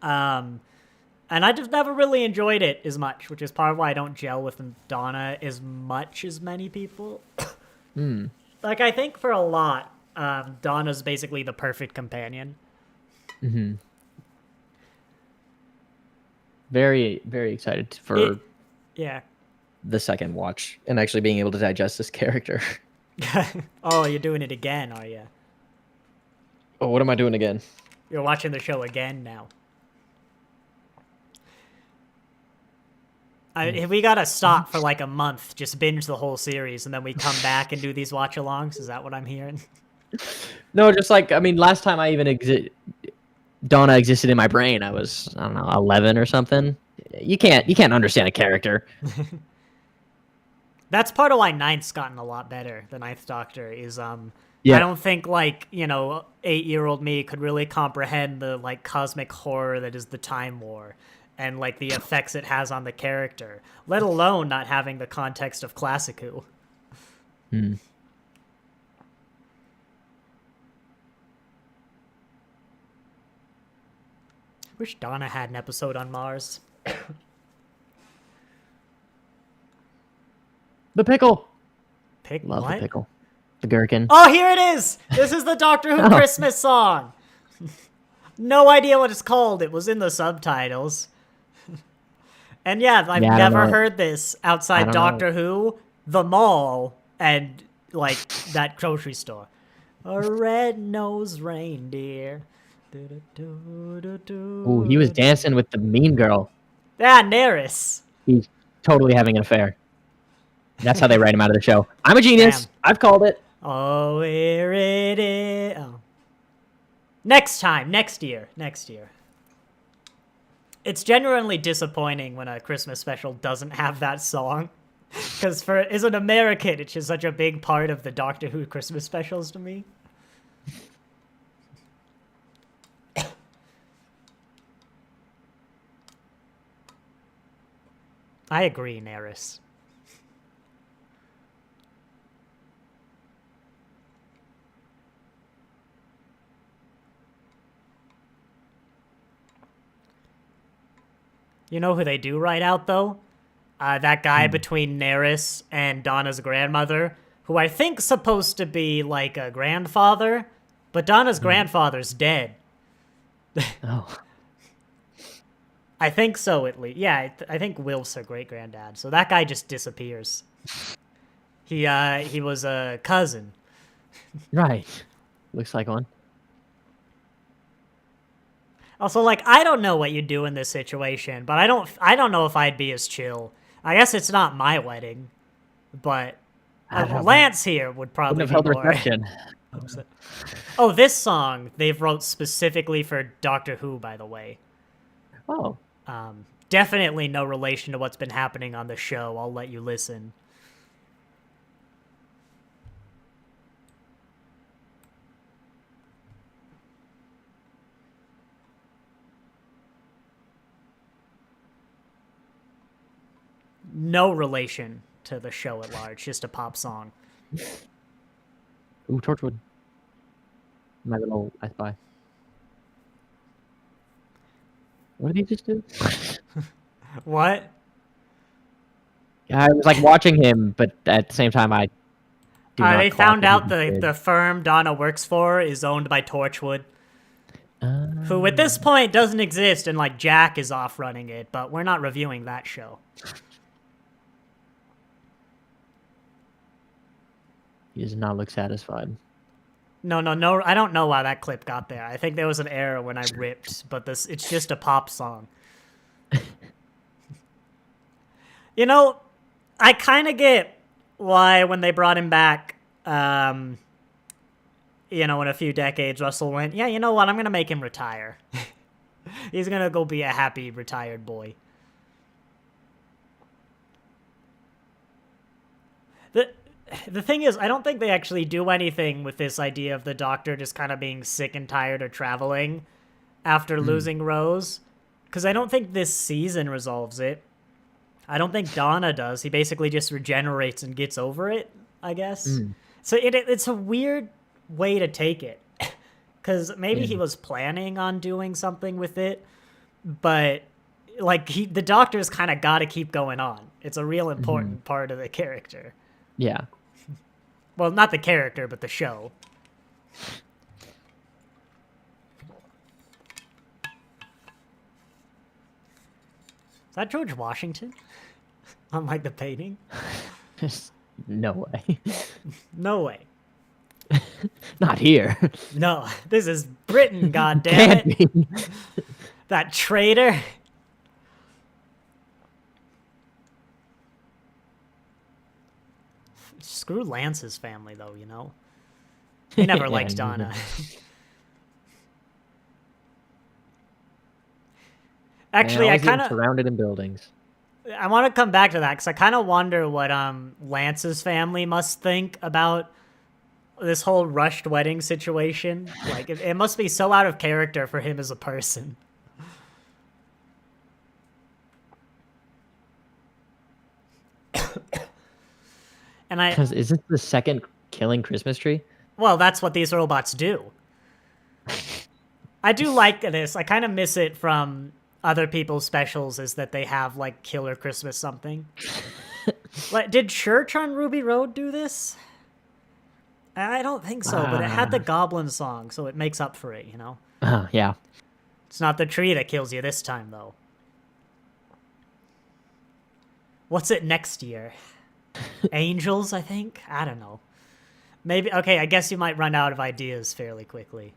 And I just never really enjoyed it as much, which is part of why I don't gel with Donna as much as many people. Like, I think for a lot, Donna's basically the perfect companion. Very, very excited for Yeah. the second watch and actually being able to digest this character. Oh, you're doing it again, are you? Oh, what am I doing again? You're watching the show again now. We gotta stop for like a month, just binge the whole series, and then we come back and do these watch-alongs. Is that what I'm hearing? No, just like, I mean, last time I even Donna existed in my brain, I was, I don't know, 11 or something. You can't understand a character. That's part of why Ninth's gotten a lot better. The Ninth Doctor is, Yeah. I don't think, like, you know, 8-year-old me could really comprehend the, like, cosmic horror that is the Time War and, like, the effects it has on the character, let alone not having the context of Classic Who. Wish Donna had an episode on Mars. The pickle. What? Love the pickle. The gherkin. Oh, here it is! This is the Doctor Who Christmas song! No idea what it's called. It was in the subtitles. And yeah, I've never heard this outside Doctor Who, the mall, and, like, that grocery store. A red-nosed reindeer. Ooh, he was dancing with the mean girl. Yeah, Neris. He's totally having an affair. That's how they write him out of the show. I'm a genius. Damn. I've called it. Oh, here it is. Oh. Next time. Next year. It's genuinely disappointing when a Christmas special doesn't have that song. Because as an American, it's just such a big part of the Doctor Who Christmas specials to me. I agree, Neris. You know who they do write out, though? That guy between Nerys and Donna's grandmother, who I think's supposed to be like a grandfather, but Donna's grandfather's dead. Oh. I think so, at least. Yeah, I think Wilf's her great-granddad, so that guy just disappears. He was a cousin. Right. Looks like one. Also, like, I don't know what you'd do in this situation, but I don't know if I'd be as chill. I guess it's not my wedding, but Lance here would probably Wouldn't have be held more reception. upset. Oh, this song they've wrote specifically for Doctor Who, by the way. Oh. Definitely no relation to what's been happening on the show. I'll let you listen. No relation to the show at large, just a pop song. Ooh, Torchwood. My little I Spy. What did he just do? What? Yeah, I was like watching him, but at the same time, I. They found out the firm Donna works for is owned by Torchwood, who at this point doesn't exist, and like Jack is off running it, but we're not reviewing that show. He does not look satisfied. No, I don't know why that clip got there. I think there was an error when I ripped, but it's just a pop song. You know, I kind of get why when they brought him back, in a few decades, Russell went, yeah, you know what, I'm going to make him retire. He's going to go be a happy retired boy. The thing is, I don't think they actually do anything with this idea of the Doctor just kind of being sick and tired of traveling after losing Rose, because I don't think this season resolves it. I don't think Donna does. He basically just regenerates and gets over it, I guess. So it's a weird way to take it, because maybe he was planning on doing something with it, but like the Doctor's kind of got to keep going on. It's a real important part of the character. Yeah. Well, not the character, but the show. Is that George Washington? On like the painting? No way. No way. Not here. No, this is Britain, goddammit. Can't be. That traitor. Screw Lance's family, though, you know? He never liked Donna. Actually, I kind of surrounded in buildings. I want to come back to that because I kind of wonder what Lance's family must think about this whole rushed wedding situation. Like, it must be so out of character for him as a person. And Because is this the second killing Christmas tree? Well, that's what these robots do. I do like this. I kind of miss it from other people's specials, is that they have like killer Christmas something. Like, did Church on Ruby Road do this? I don't think so, but it had the Goblin song, so it makes up for it, you know? Yeah. It's not the tree that kills you this time, though. What's it next year? Angels, I think? I don't know. Maybe, okay, I guess you might run out of ideas fairly quickly.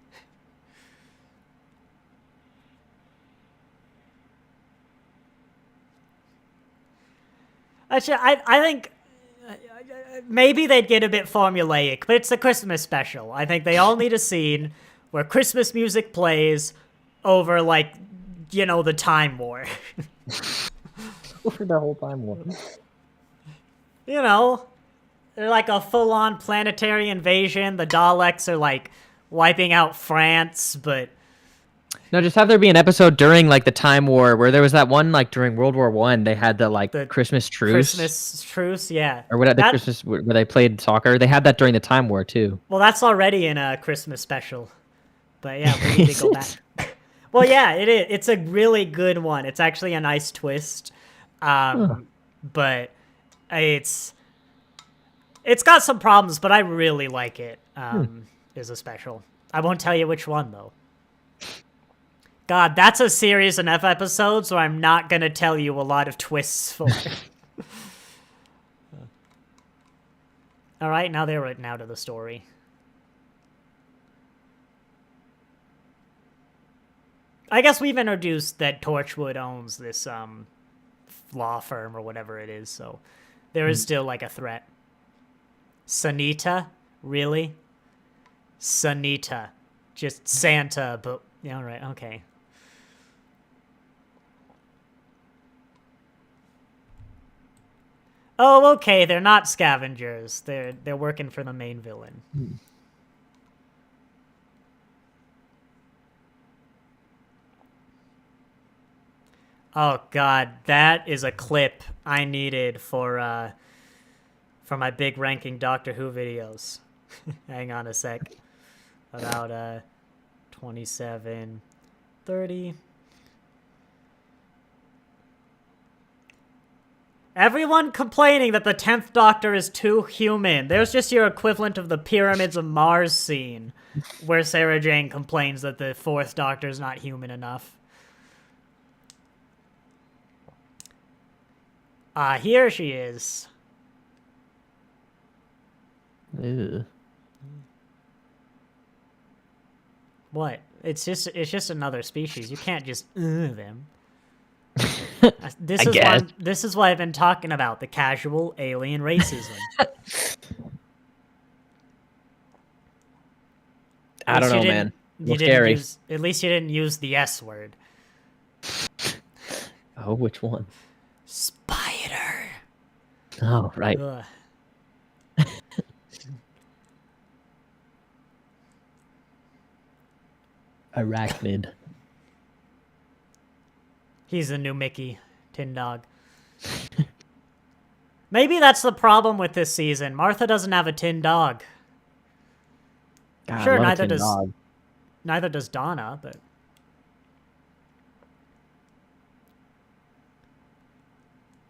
Actually, I think maybe they'd get a bit formulaic, but it's a Christmas special. I think they all need a scene where Christmas music plays over, like, the Time War. Over the whole Time War. They're like a full-on planetary invasion. The Daleks are, like, wiping out France, but... No, just have there be an episode during, like, the Time War where there was that one, like, during World War I, they had the Christmas truce. Christmas truce, yeah. Or what, Christmas where they played soccer. They had that during the Time War, too. Well, that's already in a Christmas special. But, yeah, we need to go back. Well, yeah, it is. It's a really good one. It's actually a nice twist. But it's got some problems, but I really like it. Is a special. I won't tell you which one though. God, that's a series enough episodes where I'm not gonna tell you a lot of twists for. All right, now they're right now to the story. I guess we've introduced that Torchwood owns this law firm or whatever it is, so there is still like a threat. Sanita? Really? Sanita. Just Santa, but yeah, all right, okay. Oh, okay, they're not scavengers. They're working for the main villain. Oh god, that is a clip I needed for my big ranking Doctor Who videos. Hang on a sec. About 27, 30. Everyone complaining that the 10th Doctor is too human. There's just your equivalent of the Pyramids of Mars scene, where Sarah Jane complains that the 4th Doctor is not human enough. Here she is. Ew. What? It's just another species. You can't just them. This is what I've been talking about, the casual alien racism. I don't know, man. Scary. At least you didn't use the S word. Oh, which one? Spider. Oh, right. Arachnid. He's the new Mickey, Tin Dog. Maybe that's the problem with this season. Martha doesn't have a tin dog. God, Sure, dog. neither does Donna, but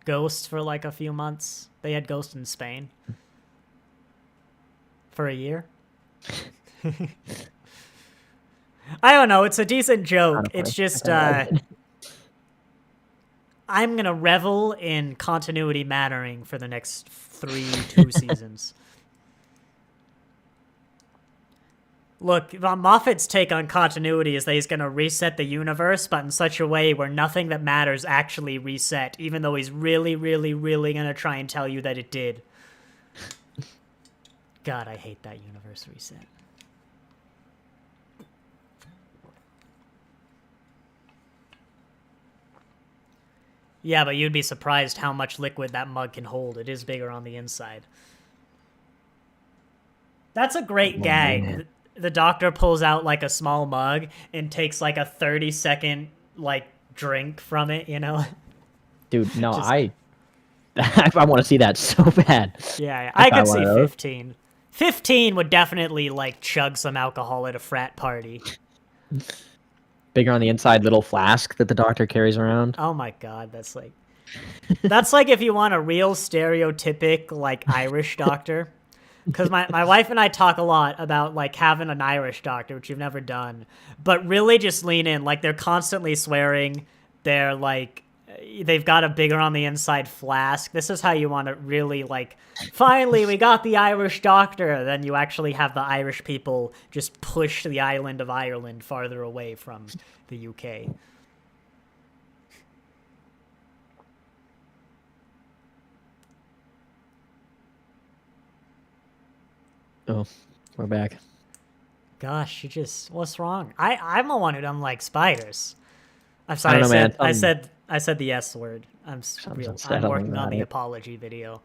Ghost for like a few months. They had Ghost in Spain for a year. I don't know. It's a decent joke. It's just I'm gonna revel in continuity mattering for the next 2 seasons. Look, Moffat's take on continuity is that he's gonna reset the universe, but in such a way where nothing that matters actually reset, even though he's really, really, really gonna try and tell you that it did. God, I hate that universe reset. Yeah, but you'd be surprised how much liquid that mug can hold. It is bigger on the inside. That's a great gag. The Doctor pulls out like a small mug and takes like a 30-second like drink from it, you know? Dude, no, I want to see that so bad. Yeah, I could see 15. 15 would definitely like chug some alcohol at a frat party. Bigger on the inside, little flask that the Doctor carries around. Oh my god, that's like if you want a real stereotypic like Irish Doctor. Because my wife and I talk a lot about like having an Irish Doctor, which you've never done, but really just lean in. Like they're constantly swearing. They're like, they've got a bigger on the inside flask. This is how you want to really like, finally we got the Irish Doctor. Then you actually have the Irish people just push the island of Ireland farther away from the UK. Oh, we're back. Gosh, what's wrong? I'm the one who doesn't like spiders. I'm sorry, I don't know, man. I said the S word. I'm working on the apology video.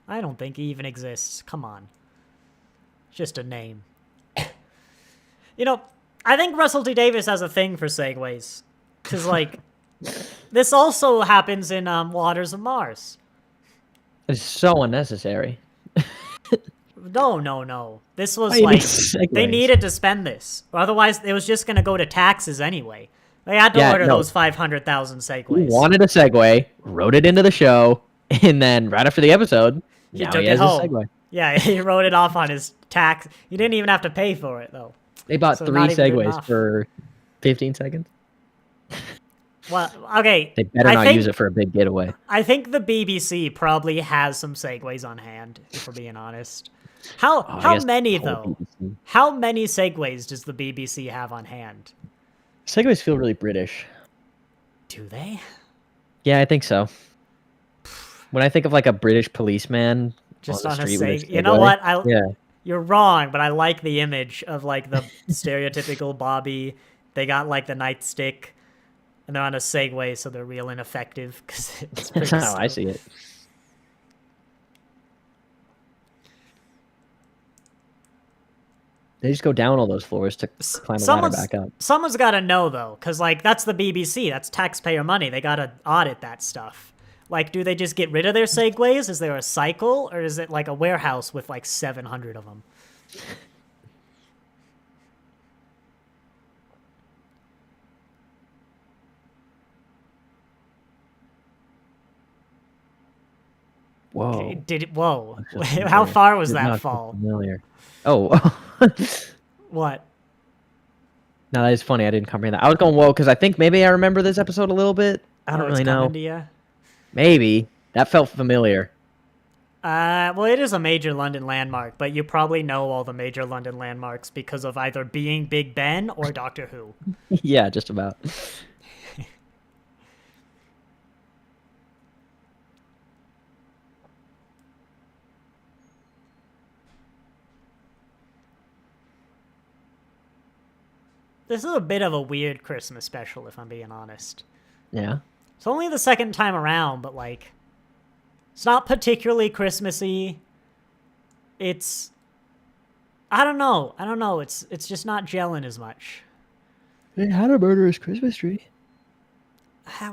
I don't think he even exists. Come on. It's just a name. You know, I think Russell T Davies has a thing for segues. Because, like, this also happens in Waters of Mars. It's so unnecessary. No. This was Why do you need like they segues? needed to spend this, or otherwise it was just gonna go to taxes anyway. They had to order those 500,000 He segues. wanted a segue, wrote it into the show, and then right after the episode, He now took he it has a home. segue. Yeah, he wrote it off on his tax. He didn't even have to pay for it though. They bought So 3 not even good segues enough. for 15 seconds. Well, okay. They better not use it for a big getaway. I think the BBC probably has some segues on hand, if we're being honest. How many though? BBC. How many segues does the BBC have on hand? Segues feel really British. Do they? Yeah, I think so. When I think of like a British policeman Just on on the a street with a Segway. You know what? Yeah. You're wrong, but I like the image of like the stereotypical Bobby. They got like the nightstick, and they're on a Segway, so they're real ineffective. Cause it's That's how I see it. They just go down all those floors to climb the ladder back up. Someone's got to know though, because like that's the BBC. That's taxpayer money. They got to audit that stuff. Like, do they just get rid of their Segways? Is there a cycle, or is it like a warehouse with like 700 of them? Whoa. Okay, whoa. How far was that fall? Familiar. Oh. What? No, that is funny. I didn't comprehend that. I was going, whoa, because I think maybe I remember this episode a little bit. I don't really know. Maybe. That felt familiar. Well, it is a major London landmark, but you probably know all the major London landmarks because of either being Big Ben or Doctor Who. Yeah, just about. This is a bit of a weird Christmas special, if I'm being honest. Yeah. It's only the second time around, but like, it's not particularly Christmassy. It's, I don't know. It's just not gelling as much. They had a murderous Christmas tree.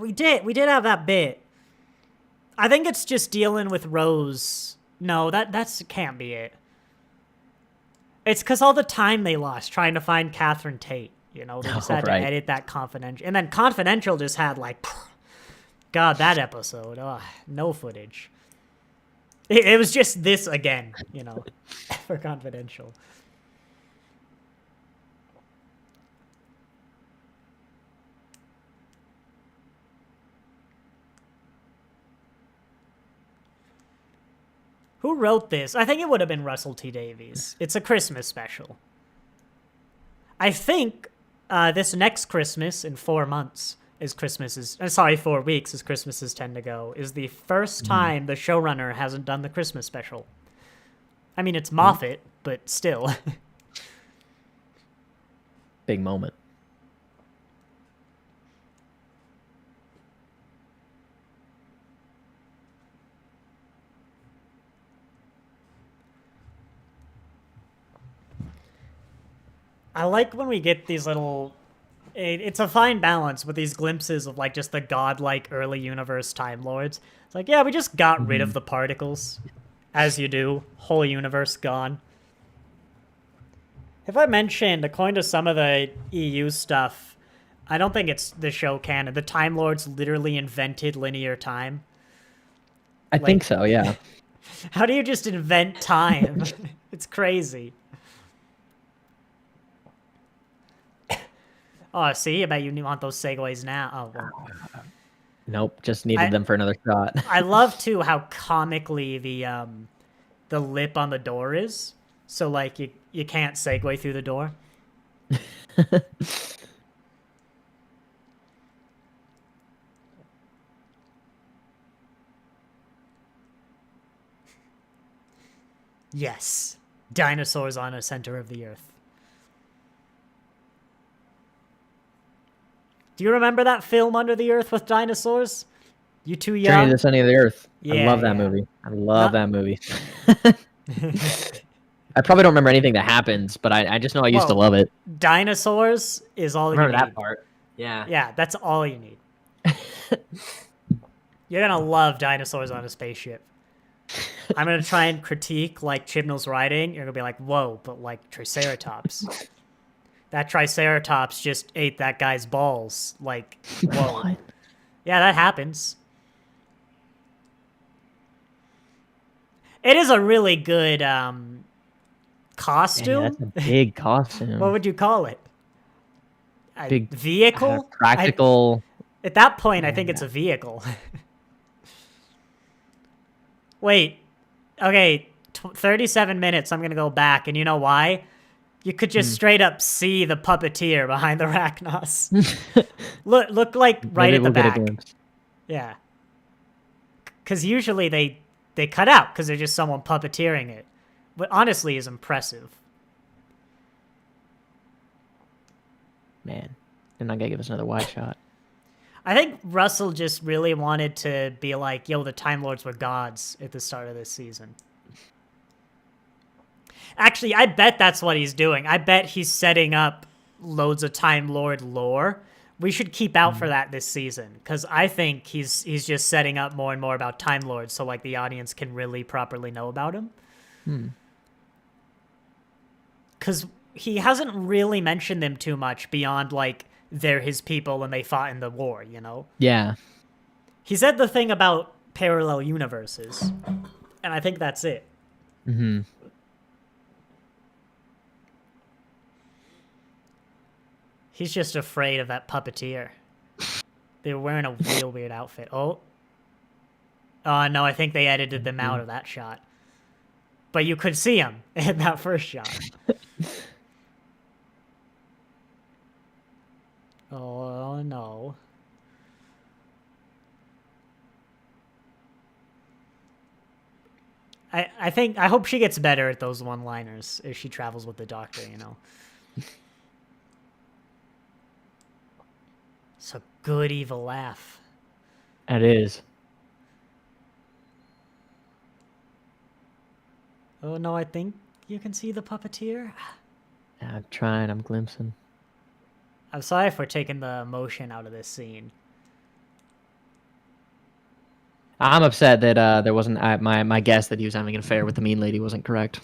We did have that bit. I think it's just dealing with Rose. No, that's can't be it. It's because all the time they lost trying to find Catherine Tate. You know, they just had to edit that Confidential. And then Confidential just had like, God, that episode. Oh, no footage. It was just this again, you know, for Confidential. Who wrote this? I think it would have been Russell T. Davies. It's a Christmas special. I think this next Christmas in 4 months is 4 weeks as Christmases tend to go, is the first time the showrunner hasn't done the Christmas special. I mean, it's Moffat, but still. Big moment. I like when we get these little... It's a fine balance with these glimpses of, like, just the godlike early universe Time Lords. It's like, yeah, we just got rid of the particles. As you do. Whole universe gone. If I mentioned, according to some of the EU stuff, I don't think it's the show canon. The Time Lords literally invented linear time. I think so, yeah. How do you just invent time? It's crazy. Oh, see? I bet you want those segues now. Oh, well. Nope, just needed them for another shot. I love, too, how comically the lip on the door is. So, like, you can't segue through the door. Yes. Dinosaurs on a center of the earth. Do you remember that film Under the Earth with dinosaurs? You too young? Journey to the Center of the Earth. Yeah, I love that movie. I love that movie. I probably don't remember anything that happens, but I just know I used to love it. Dinosaurs is all you need. Remember that part. Yeah. Yeah, that's all you need. You're going to love Dinosaurs on a Spaceship. I'm gonna try and critique like Chibnall's writing. You're gonna be like, whoa, but like Triceratops. That Triceratops just ate that guy's balls. Like, whoa. What? Yeah, that happens. It is a really good costume. Yeah, that's a big costume. What would you call it? A Big vehicle? practical. At that point, I think it's a vehicle. Wait. Okay, 37 minutes. I'm going to go back. And you know why? You could just straight up see the puppeteer behind the Rachnos. look like right at the back. Yeah. Because usually they cut out because they're just someone puppeteering it. But honestly is impressive. Man, they're not going to give us another wide shot. I think Russell just really wanted to be like, yo, the Time Lords were gods at the start of this season. Actually, I bet that's what he's doing. I bet he's setting up loads of Time Lord lore. We should keep out for that this season, because I think he's just setting up more and more about Time Lords so like the audience can really properly know about him. Because he hasn't really mentioned them too much beyond like they're his people and they fought in the war, you know? Yeah. He said the thing about parallel universes, and I think that's it. Mm-hmm. He's just afraid of that puppeteer. They were wearing a real weird outfit. Oh. No, I think they edited them out of that shot. But you could see him in that first shot. Oh, no. I hope she gets better at those one-liners if she travels with the Doctor, you know. It's a good evil laugh. It is. Oh, no, I think you can see the puppeteer. Yeah, I'm trying. I'm glimpsing. I'm sorry for taking the emotion out of this scene. I'm upset that there wasn't my guess that he was having an affair with the mean lady wasn't correct.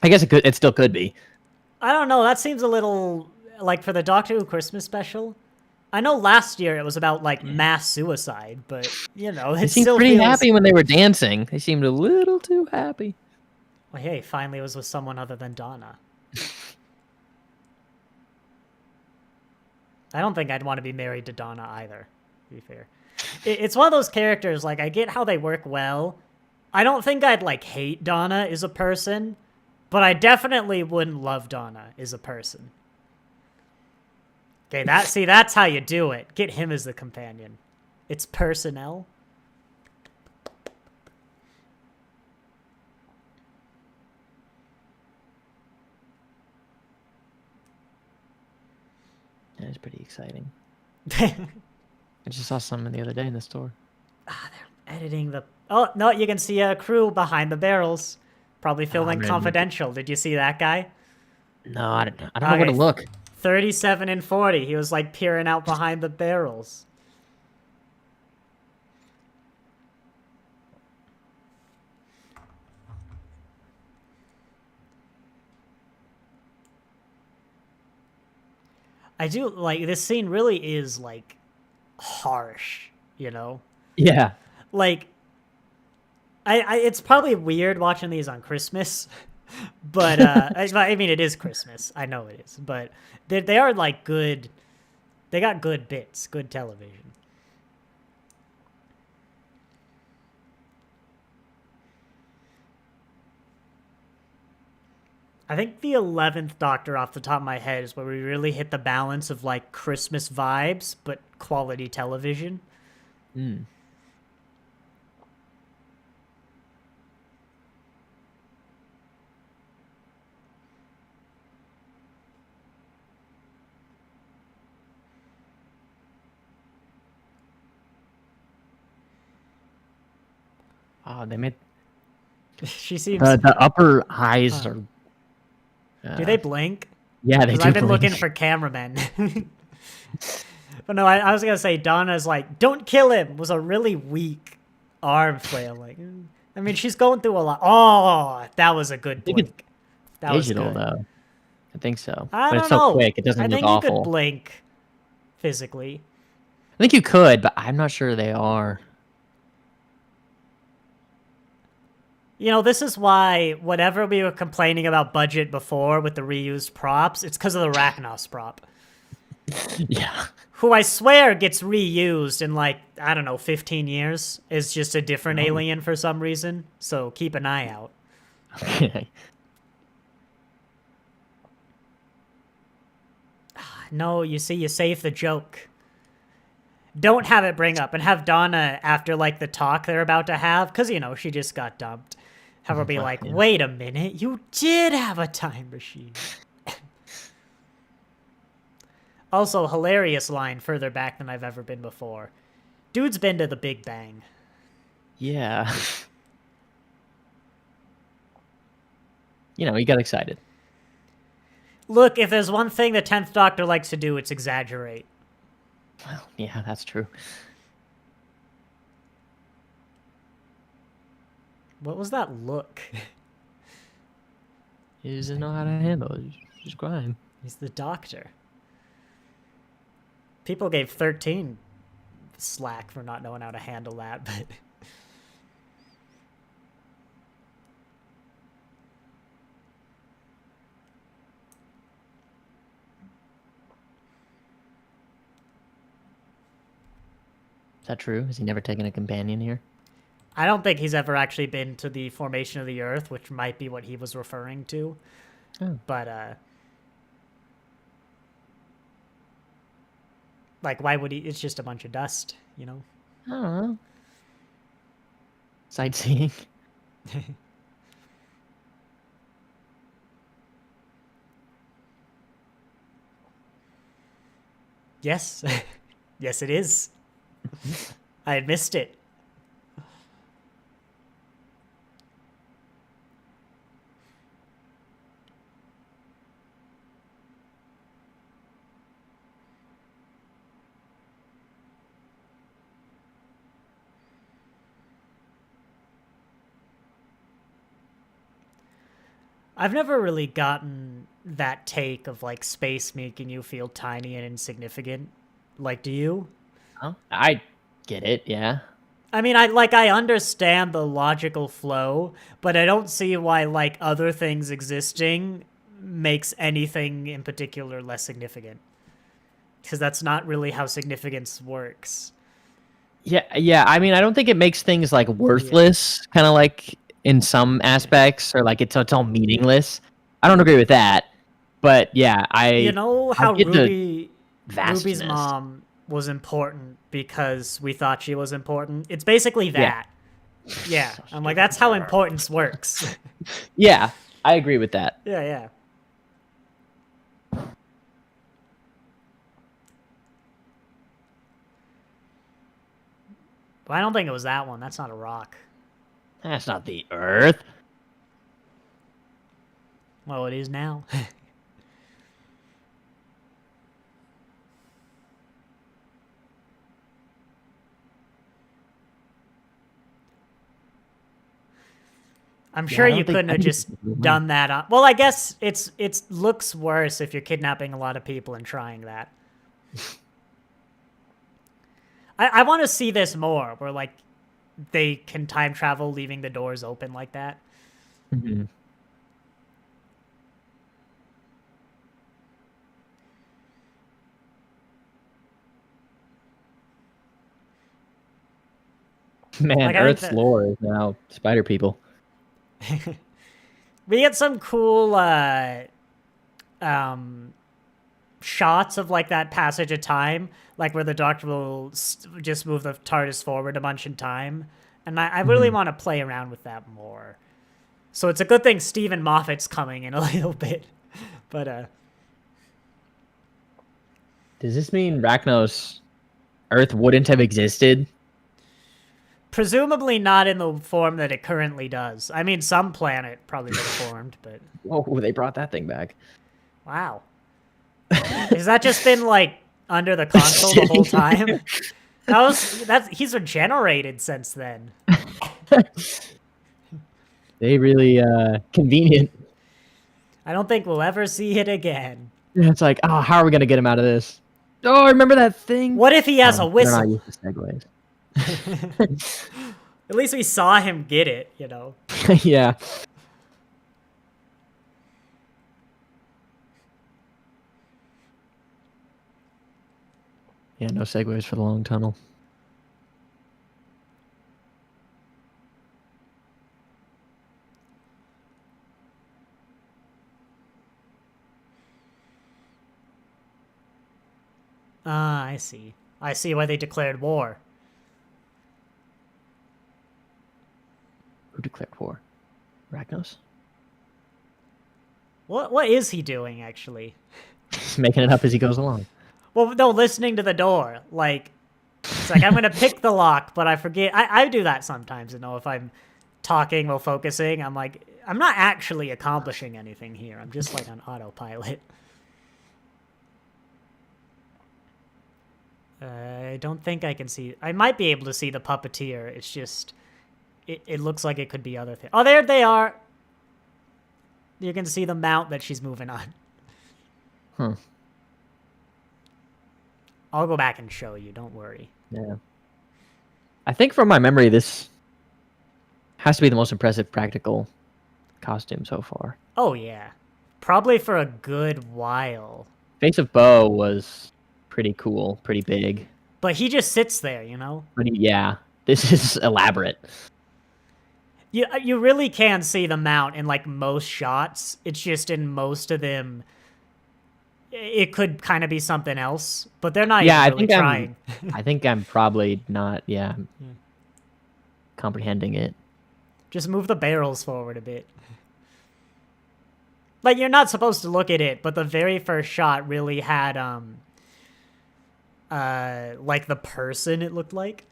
I guess it still could be. I don't know. That seems a little like for the Doctor Who Christmas special. I know last year it was about like mass suicide, but you know, They it seemed still pretty feels... happy when they were dancing. They seemed a little too happy. Well, hey, finally it was with someone other than Donna. I don't think I'd want to be married to Donna either, to be fair. It's one of those characters, like, I get how they work well. I don't think I'd, like, hate Donna as a person, but I definitely wouldn't love Donna as a person. Okay, that's how you do it. Get him as the companion. It's personnel. That is pretty exciting. I just saw some the other day in the store. They're editing the... Oh, no, you can see a crew behind the barrels. Probably filming man, Confidential. Did you see that guy? No, I don't know where to look. 37 and 40. He was, like, peering out behind the barrels. I do, like, this scene really is, like, harsh, you know? Yeah. Like, it's probably weird watching these on Christmas, but, I mean, it is Christmas. I know it is, but they are, like, good, they got good bits, good television. I think the 11th Doctor off the top of my head is where we really hit the balance of, like, Christmas vibes, but quality television. Mm. Oh, they made She seems... the upper eyes are... Do they blink? Yeah, they do. I've been blink. looking for cameramen. But no, I was going to say Donna's like, don't kill him, was a really weak arm flailing. I mean, she's going through a lot. Oh, that was a good think it's blink. That was Digital good. though. I think so. I But don't it's so know. quick, it doesn't I look think you awful. could blink physically. I think you could, but I'm not sure they are. You know, this is why whenever we were complaining about budget before with the reused props, it's because of the Rachnos prop, Yeah. who I swear gets reused in like, I don't know, 15 years. Is just a different alien for some reason. So keep an eye out. Okay. No, you see, you save the joke. Don't have it bring up, and have Donna, after like the talk they're about to have, because you know she just got dumped, have her be like, Yeah. wait a minute, you did have a time machine. Also, hilarious line further back than I've ever been before. Dude's been to the Big Bang. Yeah. You know, he got excited. Look, if there's one thing the 10th Doctor likes to do, it's exaggerate. Well, yeah, that's true. What was that look? He doesn't know how to handle it. He's just crying. He's the Doctor. People gave 13 slack for not knowing how to handle that, but... Is that true? Has he never taken a companion here? I don't think he's ever actually been to the formation of the Earth, which might be what he was referring to. Oh. But, like, why would he? It's just a bunch of dust, you know? I don't know. Sightseeing. Yes. Yes, it is. I had missed it. I've never really gotten that take of like space making you feel tiny and insignificant. Like, do you? Oh, I get it, yeah. I mean, I understand the logical flow, but I don't see why like other things existing makes anything in particular less significant. Because that's not really how significance works. Yeah. I mean, I don't think it makes things like worthless, kind of like in some aspects, or like it's all meaningless. I don't agree with that, but yeah, You know how get the Ruby's vastness. mom was important because we thought she was important? It's basically that. Yeah. I'm like, that's how importance works. Yeah, I agree with that. Yeah. But I don't think it was that one. That's not a rock. That's not the Earth. Well, it is now. I'm sure I don't you think couldn't have just done that. Well, I guess it looks worse if you're kidnapping a lot of people and trying that. I want to see this more, where like they can time travel, leaving the doors open like that. Mhm. Man, Like, I think Earth's that- lore is now spider people. We get some cool shots of like that passage of time, like where the Doctor will just move the TARDIS forward a bunch in time, and I really want to play around with that more. So it's a good thing Stephen Moffat's coming in a little bit, but Does this mean Rachnos Earth wouldn't have existed? presumably not in the form that it currently does. I mean, some planet probably would have formed, but Whoa, they brought that thing back. wow. Has that just been like under the console the whole time? He's regenerated since then. They really convenient. I don't think we'll ever see it again. Yeah, it's like, oh, how are we gonna get him out of this? Oh, remember that thing? What if he has a They're whistle? not used to segues. At least we saw him get it, you know. Yeah. Yeah, no segues for the long tunnel. Ah, I see. I see why they declared war. Who declared war? Ragnos? What is he doing, actually? He's making it up as he goes along. Well, no, listening to the door. Like, it's like, I'm going to pick the lock, but I forget. I do that sometimes, you know, if I'm talking while focusing. I'm like, I'm not actually accomplishing anything here. I'm just, like, on autopilot. I don't think I can see... I might be able to see the puppeteer. It's just... It looks like it could be other things. Oh, there they are! You can see the mount that she's moving on. Huh. I'll go back and show you. Don't worry. Yeah. I think from my memory, this has to be the most impressive practical costume so far. Oh, yeah. Probably for a good while. Face of Bo was pretty cool, pretty big. But he just sits there, you know? Yeah, this is elaborate. You really can see the mount in, like, most shots. It's just in most of them, it could kind of be something else. But they're not even really trying. I think I'm probably not, comprehending it. Just move the barrels forward a bit. Like, you're not supposed to look at it, but the very first shot really had, like, the person it looked like.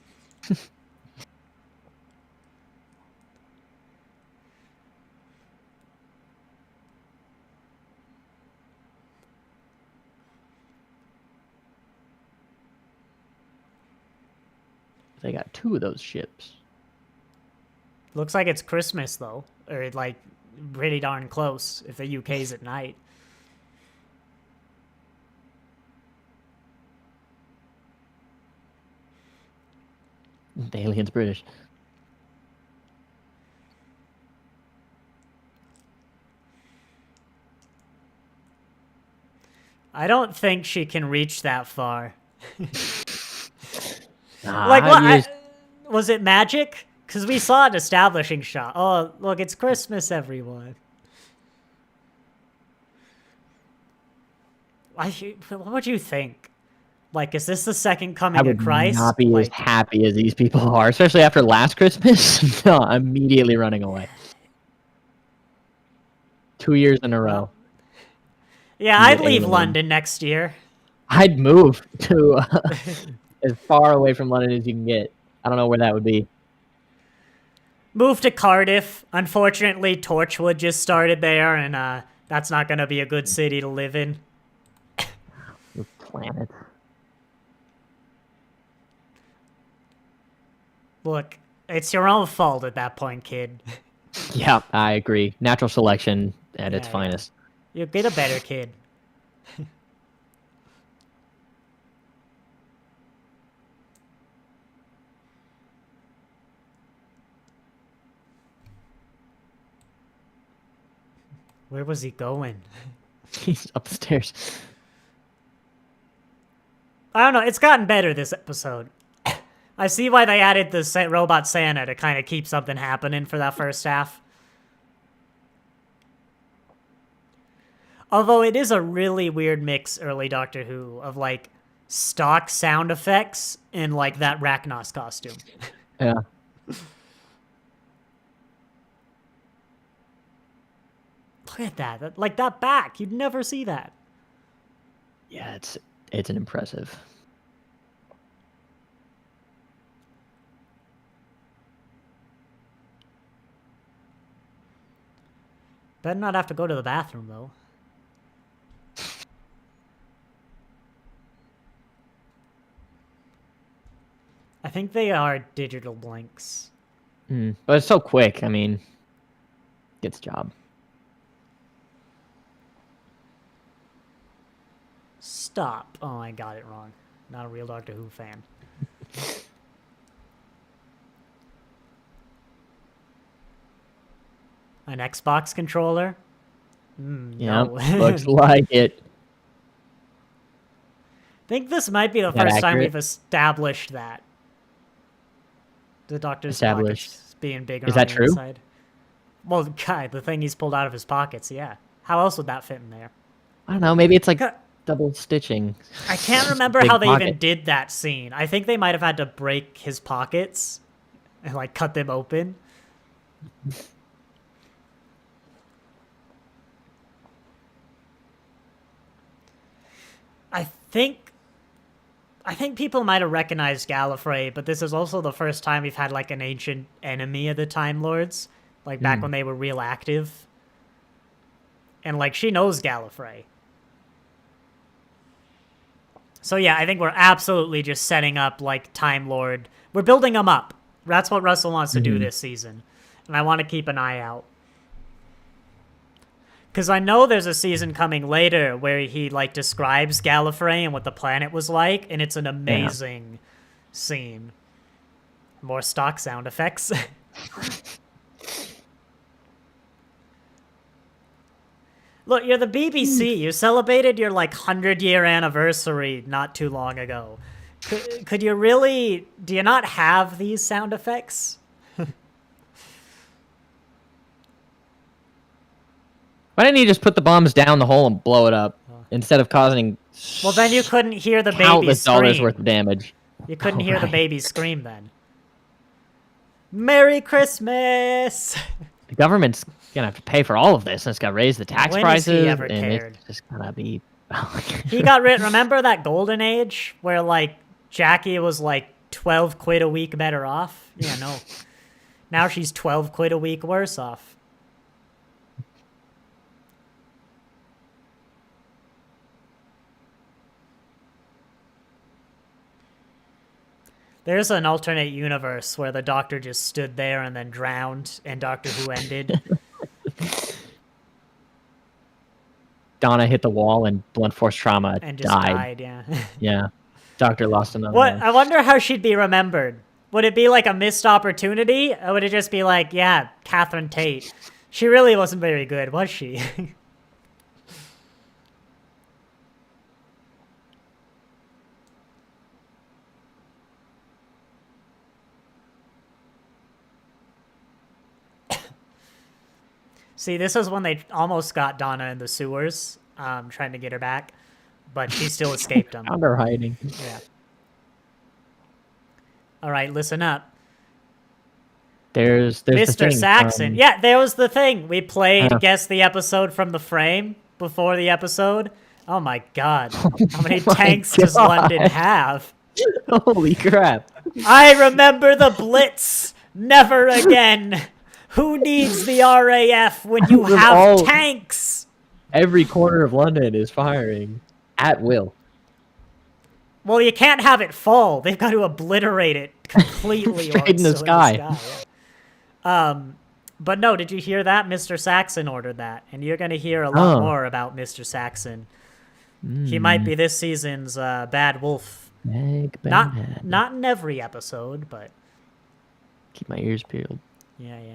They got 2 of those ships. Looks like it's Christmas, though. Or, like, pretty darn close if the UK's at night. The alien's British. I don't think she can reach that far. Nah, Like, what? Was it magic? Because we saw an establishing shot. Oh, look, it's Christmas, everyone. What would you think? Like, is this the second coming I would of Christ? not be like, as happy as these people are, especially after last Christmas. No, I'm immediately running away. 2 years in a row. Yeah, I'd leave London next year. I'd move to as far away from London as you can get. I don't know where that would be. Move to Cardiff. Unfortunately, Torchwood just started there, and that's not going to be a good city to live in. Your planet. Look, it's your own fault at that point, kid. Yeah, I agree. Natural selection at its finest. You get a better kid. Where was he going? He's upstairs. I don't know. It's gotten better this episode. I see why they added the robot Santa to kind of keep something happening for that first half. Although it is a really weird mix, early Doctor Who, of, like, stock sound effects and, like, that Ragnos costume. Yeah. Look at that. Like, that back. You'd never see that. Yeah, it's an impressive. Better not have to go to the bathroom, though. think they are digital blinks. But it's so quick. I mean, gets job. Stop. Oh, I got it wrong. Not a real Doctor Who fan. An Xbox controller? Yeah, No. looks like it. I think this might be the That first time accurate? we've established that. The Doctor's Established. pockets being bigger Is on that the true? inside. Well, God, the thing he's pulled out of his pockets, yeah. How else would that fit in there? I don't know. Maybe it's like Ca- double stitching. I can't remember Big how they even pocket. did that scene. I think they might have had to break his pockets and like cut them open. I think people might have recognized Gallifrey, but this is also the first time we've had like an ancient enemy of the Time Lords, like back when they were real active. And like she knows Gallifrey. So yeah, I think we're absolutely just setting up like Time Lord. We're building them up. That's what Russell wants to do this season. And I want to keep an eye out. Because I know there's a season coming later where he like describes Gallifrey and what the planet was like, and it's an amazing scene. More stock sound effects. Look, you're the BBC. You celebrated your like 100-year anniversary not too long ago. Could you really? Do you not have these sound effects? Why didn't you just put the bombs down the hole and blow it up instead of causing Well, then you couldn't hear the baby countless dollars scream. worth of damage? You couldn't Oh, hear the right. baby scream then. Merry Christmas! The government's gonna have to pay for all of this, and it's gonna raise the tax When has he prices, ever and cared? it's just gonna be. He got rid. Remember that golden age where like Jackie was like 12 quid a week better off? Yeah, no. Now she's 12 quid a week worse off. There's an alternate universe where the Doctor just stood there and then drowned, and Doctor Who ended. Donna hit the wall and blunt force trauma And just died. died, yeah. Yeah, Doctor lost another What? one. I wonder how she'd be remembered. Would it be like a missed opportunity? Or would it just be like, yeah, Catherine Tate? She really wasn't very good, was she? See, this is when they almost got Donna in the sewers, trying to get her back, but she still escaped them. Found her hiding. Yeah. All right, listen up. There's the Mr. thing, Saxon. Yeah, there was the thing. We played Yeah. Guess the Episode from the Frame before the episode. Oh my god. How many my tanks does God. London have? Holy crap! I remember the Blitz. Never again. Who needs the RAF when you With have all- tanks? Every corner of London is firing at will. Well, you can't have it fall. They've got to obliterate it completely. Straight or in the it's sky. Yeah. But no, did you hear that? Mr. Saxon ordered that, and you're going to hear a lot more about Mr. Saxon. He might be this season's bad wolf. Bad. Not in every episode, but Keep my ears peeled. yeah, yeah.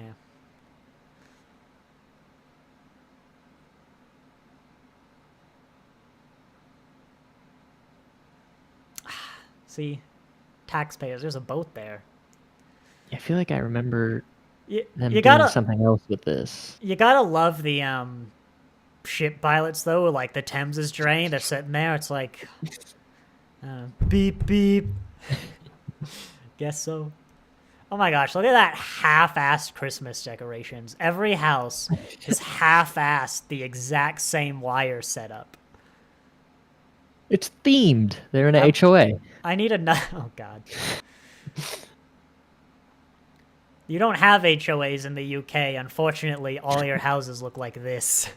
See, taxpayers. There's a boat there. I feel like I remember You, them you doing gotta something else with this. you gotta love the ship pilots though. Like the Thames is drained. They're sitting there. It's like beep beep. Guess so. Oh my gosh, look at that half-assed Christmas decorations. Every house is half-assed the exact same wire setup. It's themed. They're in a HOA. I need a oh god. You don't have HOAs in the UK. Unfortunately, all your houses look like this.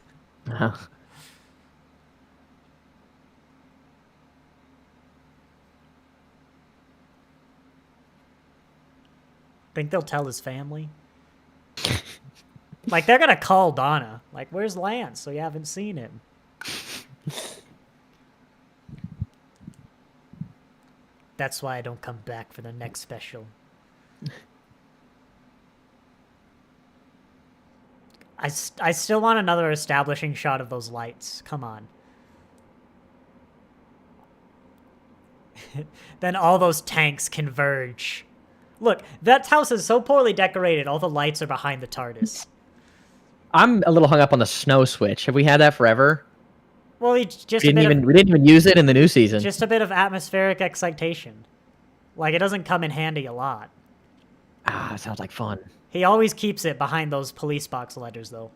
Think they'll tell his family? Like, they're gonna call Donna. Like, where's Lance? So you haven't seen him. That's why I don't come back for the next special. I still want another establishing shot of those lights. Come on. Then all those tanks converge. Look, that house is so poorly decorated, all the lights are behind the TARDIS. I'm a little hung up on the snow switch. Have we had that forever? Well, we didn't even use it in the new season. Just a bit of atmospheric excitation. Like, it doesn't come in handy a lot. Ah, sounds like fun. He always keeps it behind those police box letters, though.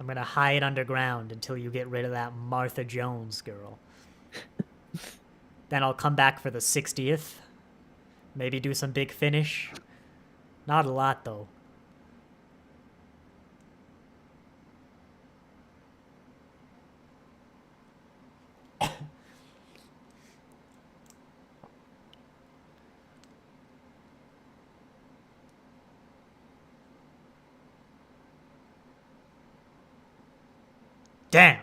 I'm gonna hide underground until you get rid of that Martha Jones girl. Then I'll come back for the 60th. Maybe do some big finish. Not a lot, though. Damn.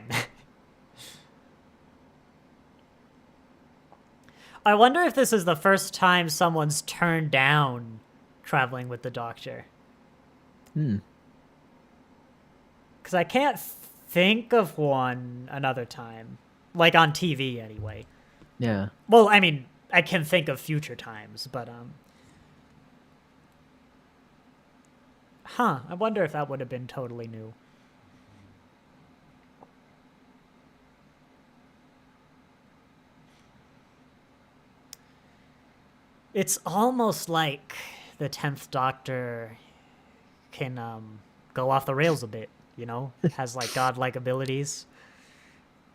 I wonder if this is the first time someone's turned down traveling with the Doctor. Because I can't think of one another time. Like, on TV, anyway. Yeah. Well, I mean, I can think of future times, but, I wonder if that would have been totally new. It's almost like the 10th Doctor can go off the rails a bit, you know? Has, like, godlike abilities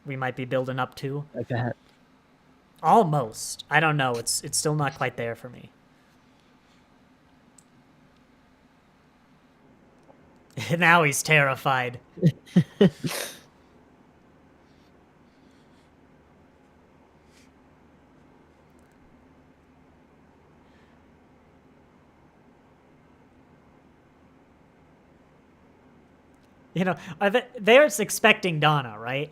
we might be building up to. Like that. Almost. I don't know. It's still not quite there for me. Now he's terrified. You know, they're expecting Donna, right?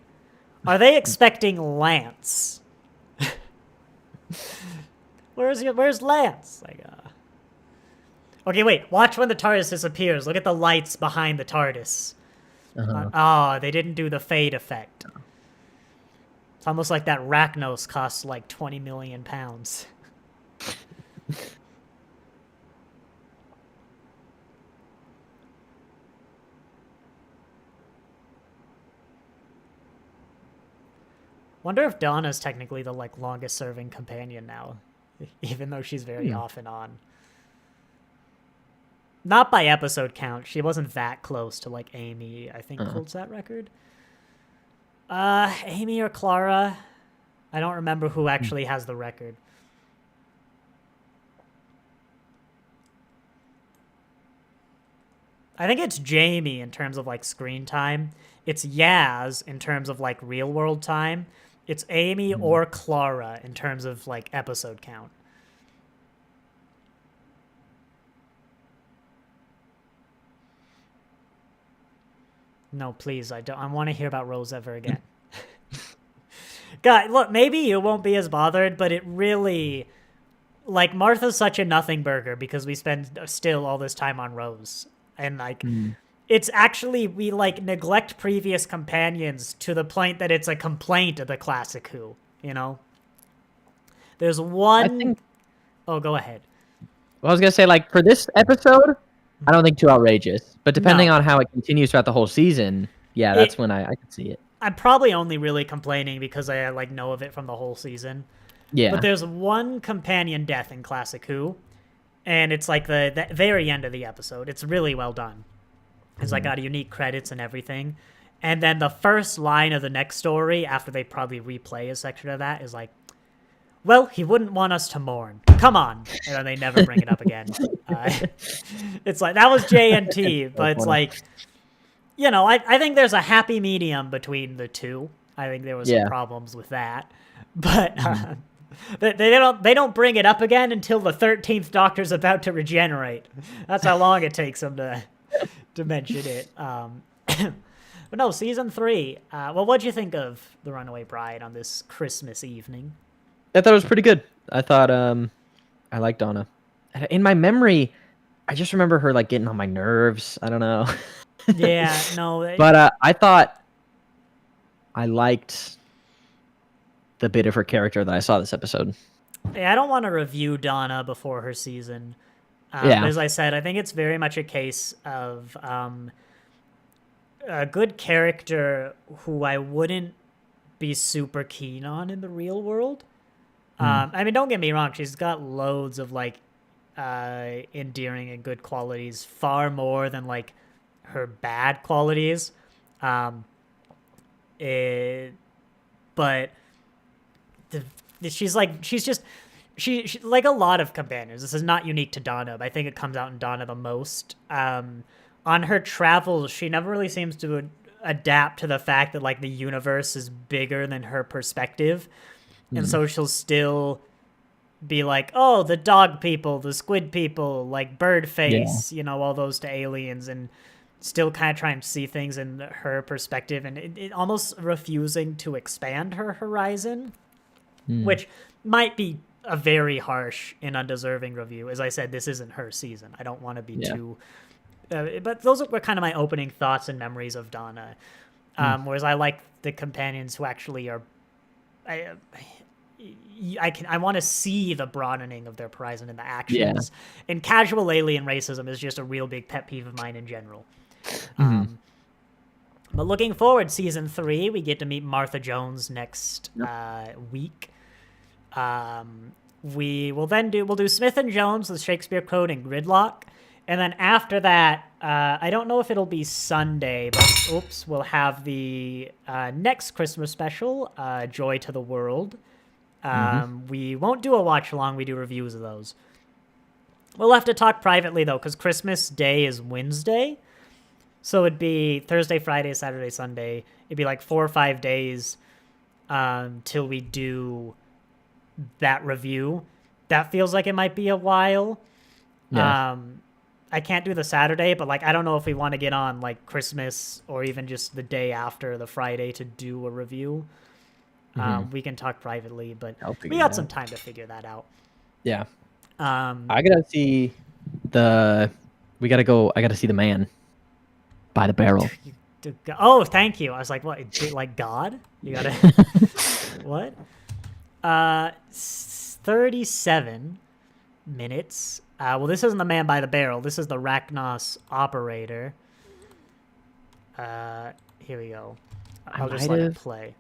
Are they expecting Lance? Where's Lance? Like, okay, wait. Watch when the TARDIS disappears. Look at the lights behind the TARDIS. Oh, they didn't do the fade effect. It's almost like that Rachnos costs like 20 million pounds. Wonder if Donna's technically the, like, longest-serving companion now, even though she's very off and on. Not by episode count. She wasn't that close to, like, Amy, I think, holds that record. Amy or Clara? I don't remember who actually has the record. I think it's Jamie in terms of, like, screen time. It's Yaz in terms of, like, real-world time. It's Amy or Clara in terms of, like, episode count. No, please, I want to hear about Rose ever again. God, look, maybe you won't be as bothered, but it really... Like, Martha's such a nothing burger because we spend still all this time on Rose. And, like... It's actually, we, like, neglect previous companions to the point that it's a complaint of the classic Who, you know? There's one... Oh, go ahead. Well, I was going to say, like, for this episode, I don't think too outrageous. But depending on how it continues throughout the whole season, yeah, that's when I can see it. I'm probably only really complaining because I, like, know of it from the whole season. Yeah. But there's one companion death in Classic Who, and it's, like, the very end of the episode. It's really well done. It's like got unique credits and everything. And then the first line of the next story, after they probably replay a section of that, is like, well, he wouldn't want us to mourn. Come on. And then they never bring it up again. It's like, that was JNT, but it's like, you know, I think there's a happy medium between the two. I think there was some problems with that. but they don't bring it up again until the 13th Doctor's about to regenerate. That's how long it takes them to mention it. But no, season 3. Well, what'd you think of The Runaway Bride on this Christmas evening? I thought it was pretty good. I thought I liked Donna. In my memory, I just remember her like getting on my nerves. I don't know. Yeah, no. But I thought I liked the bit of her character that I saw this episode. Yeah, I don't want to review Donna before her season. Yeah. As I said, I think it's very much a case of a good character who I wouldn't be super keen on in the real world. I mean, don't get me wrong. She's got loads of like endearing and good qualities, far more than like her bad qualities. But she's like a lot of companions. This is not unique to Donna, but I think it comes out in Donna the most. On her travels, she never really seems to adapt to the fact that like the universe is bigger than her perspective. And so she'll still be like, oh, the dog people, the squid people, like bird face, all those to aliens, and still kind of trying to see things in her perspective, and it almost refusing to expand her horizon, which might be a very harsh and undeserving review. As I said, this isn't her season. I don't want to be too... but those were kind of my opening thoughts and memories of Donna. Whereas I like the companions who actually are... I want to see the broadening of their horizon in the actions. And casual alien racism is just a real big pet peeve of mine in general. But looking forward, season 3, we get to meet Martha Jones next week. We'll do Smith and Jones with Shakespeare Code and Gridlock. And then after that, I don't know if it'll be Sunday, but we'll have the next Christmas special, Joy to the World. We won't do a watch along, we do reviews of those. We'll have to talk privately though, because Christmas Day is Wednesday. So it'd be Thursday, Friday, Saturday, Sunday. It'd be like 4 or 5 days till we do that review. That feels like it might be a while. Yeah. I can't do the Saturday, but like I don't know if we want to get on like Christmas or even just the day after the Friday to do a review. We can talk privately, but we got some time to figure that out. Yeah. I gotta see I gotta see The Man by the Barrel. Oh, thank you. I was like, what? Like God? You gotta what? 37 minutes. Well, this isn't The Man by the Barrel. This is the Rachnos Operator. Here we go. I'll just let it play.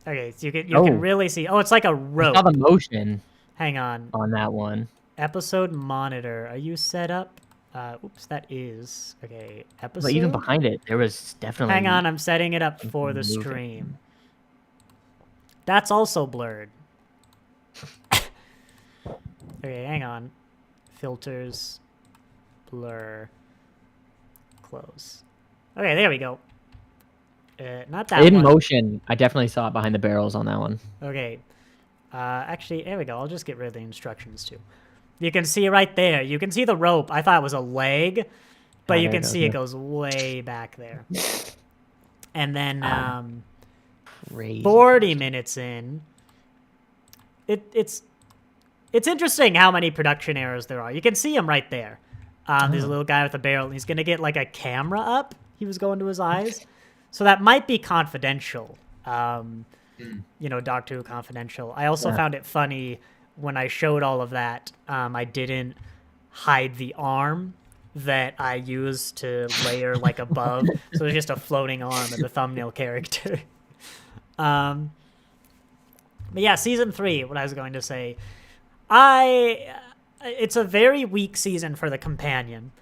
Okay, so you can really see. Oh, it's like a rope. I saw the motion. Hang on that one. Episode monitor. Are you set up? That is okay. Episode. But even behind it, there was definitely. Hang on, I'm setting it up for the stream. That's also blurred. Okay, hang on. Filters, blur, close. Okay, there we go. Not that in one. motion. I definitely saw it behind the barrels on that one. Okay. Actually, there we go. I'll just get rid of the instructions too. You can see right there. You can see the rope. I thought it was a leg, but you can see it goes way back there. And then 40 minutes in, it's interesting how many production errors there are. You can see him right there. There's a little guy with a barrel, and he's going to get like a camera up. He was going to his eyes. So that might be confidential. Doctor Who confidential. I also found it funny when I showed all of that. I didn't hide the arm that I used to layer like above. So it's just a floating arm of the thumbnail character. But yeah, season 3, what I was going to say. It's a very weak season for the companion.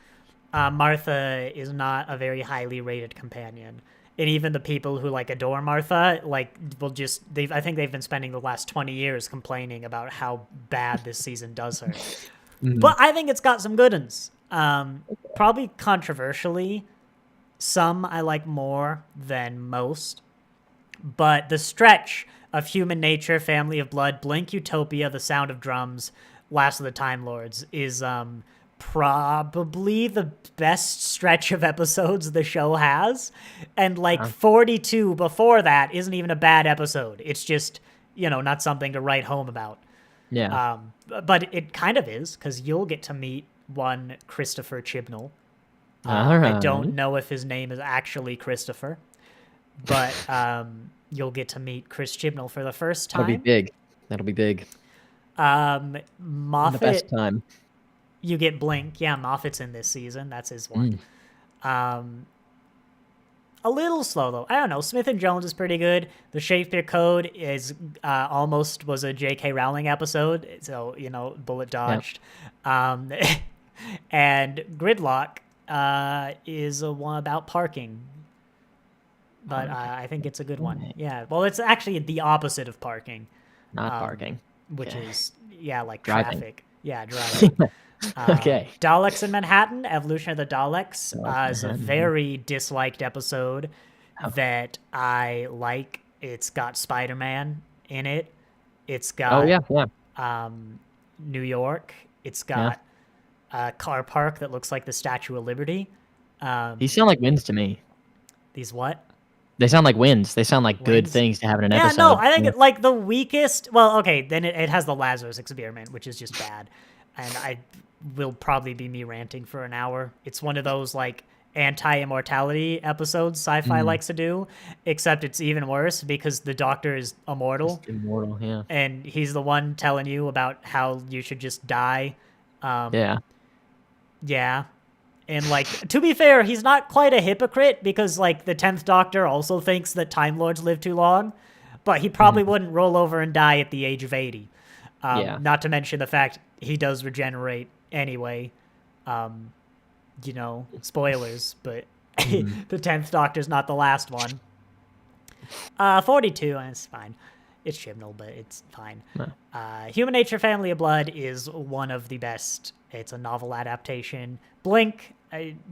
Martha is not a very highly rated companion. And even the people who like adore Martha, like I think they've been spending the last 20 years complaining about how bad this season does her. But I think it's got some good ones. Probably controversially, some I like more than most. But the stretch of Human Nature, Family of Blood, Blink, Utopia, The Sound of Drums, Last of the Time Lords is probably the best stretch of episodes the show has. And like 42 before that isn't even a bad episode. It's just, not something to write home about. Yeah. But it kind of is, because you'll get to meet one Christopher Chibnall. All right. I don't know if his name is actually Christopher, but you'll get to meet Chris Chibnall for the first time. That'll be big. Moffat, The best time. you get Blink. Yeah, Moffat's in this season. That's his one. A little slow, though. I don't know. Smith and Jones is pretty good. The Shakespeare Code is almost was a J.K. Rowling episode, so, bullet dodged. Yep. And Gridlock is a one about parking. But I think it's a good one. Yeah. Well, it's actually the opposite of parking. Not parking. Which is, like driving. Traffic. Yeah, driving. Okay. Daleks in Manhattan, Evolution of the Daleks is a Manhattan. very disliked episode that I like. It's got Spider-Man in it. It's got New York. It's got a car park that looks like the Statue of Liberty. These sound like wins to me. These what? They sound like wins. They sound like good Wins? things to have in an Yeah, episode. no, I think like the weakest. Well, okay, then it has the Lazarus experiment, which is just bad, and I will probably be me ranting for an hour. It's one of those like anti-immortality episodes sci-fi likes to do, except it's even worse because the Doctor is immortal. It's immortal, yeah. And he's the one telling you about how you should just die. Yeah. Yeah. And, like, to be fair, he's not quite a hypocrite because, like, the 10th Doctor also thinks that Time Lords live too long, but he probably wouldn't roll over and die at the age of 80. Not to mention the fact he does regenerate anyway. Spoilers, but the 10th Doctor's not the last one. 42, and it's fine. It's Chibnall, but it's fine. Human Nature, Family of Blood is one of the best. It's a novel adaptation. Blink,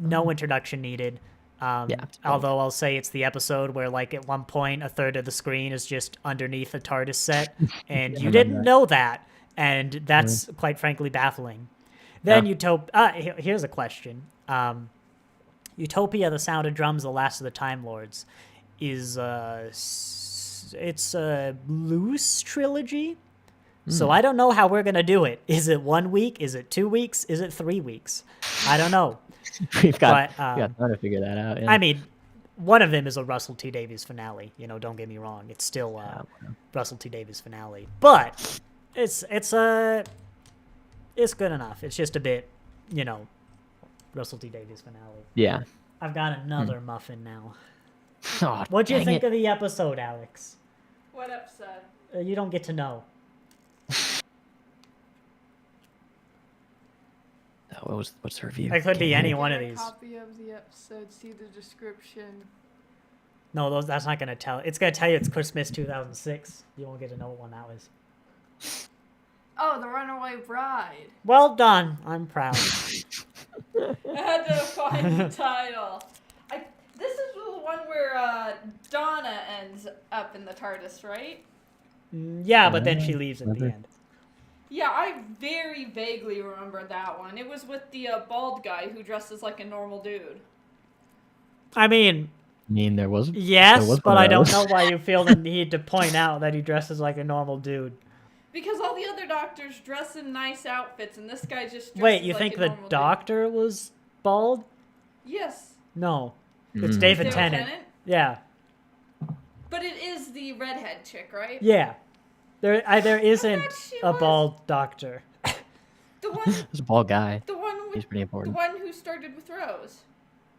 no introduction needed. Although I'll say it's the episode where, like, at one point, a third of the screen is just underneath a TARDIS set, and you didn't know that, and that's, quite frankly, baffling. Then here's a question. Utopia, The Sound of Drums, The Last of the Time Lords is it's a loose trilogy. So I don't know how we're going to do it. Is it 1 week? Is it 2 weeks? Is it 3 weeks? I don't know. We've got time to figure that out. Yeah. I mean, one of them is a Russell T Davies finale. Don't get me wrong. It's still Russell T Davies finale. But it's good enough. It's just a bit, Russell T Davies finale. Yeah. I've got another muffin now. Oh, What'd you think of the episode, Alex? What episode? You don't get to know. What's the review? It could be any one of these. Copy of the episode. See the description. No, that's not gonna tell. It's gonna tell you it's Christmas 2006. You won't get to know what one that was. Oh, the Runaway Bride. Well done. I'm proud. I had to find the title. This is the one where Donna ends up in the TARDIS, right? Yeah, but then she leaves at the end. Yeah, I very vaguely remember that one. It was with the bald guy who dresses like a normal dude. I mean, there was. Yes, but I don't know why you feel the need to point out that he dresses like a normal dude. Because all the other doctors dress in nice outfits, and this guy just dresses Wait, you like think a the normal Doctor was bald? Yes. No, it's David Tennant. Yeah. But it is the redhead chick, right? Yeah. There isn't a bald Doctor. The one. There's a bald guy. The one. He's pretty important. The one who started with Rose.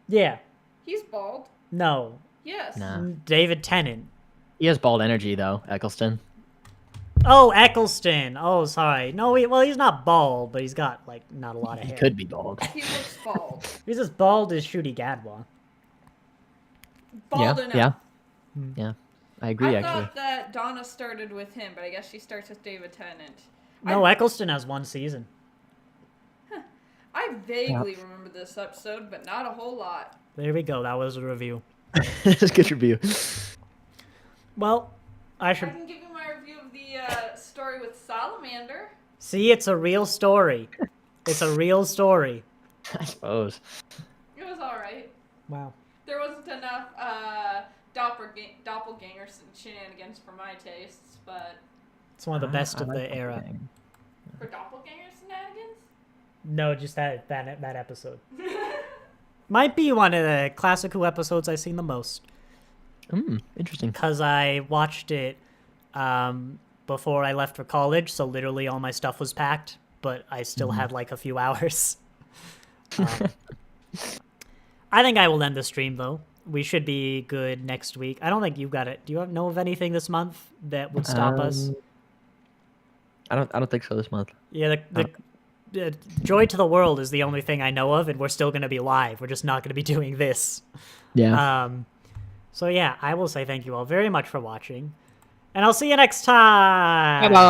Yeah. He's bald. No. Yes. No. David Tennant. He has bald energy though, Eccleston. Oh, Eccleston. Oh, sorry. No, he's not bald, but he's got like not a lot of hair. He could be bald. He looks bald. He's as bald as Shruti Gadwa. Bald enough. Yeah. Yeah. I agree, I actually. thought that Donna started with him, but I guess she starts with David Tennant. No, Eccleston has one season. I vaguely remember this episode, but not a whole lot. There we go. That was a review. It's a good review. Well, I I should. can give you my salamander. See, it's a real story. It's a real story. I suppose. It was alright. Wow. There wasn't enough doppelganger shenanigans for my tastes, but... It's one of the best of like the era. doppelganger. For doppelganger shenanigans? No, just that episode. Might be one of the classic Who episodes I've seen the most. Interesting. Because I watched it before I left for college, so literally all my stuff was packed, but I still had like a few hours. I think I will end the stream, though. We should be good next week. I don't think you've got it. Do you know of anything this month that would stop us? I don't think so this month. Yeah, the Joy to the World is the only thing I know of, and we're still going to be live. We're just not going to be doing this. Yeah. So yeah, I will say thank you all very much for watching, and I'll see you next time. Bye-bye.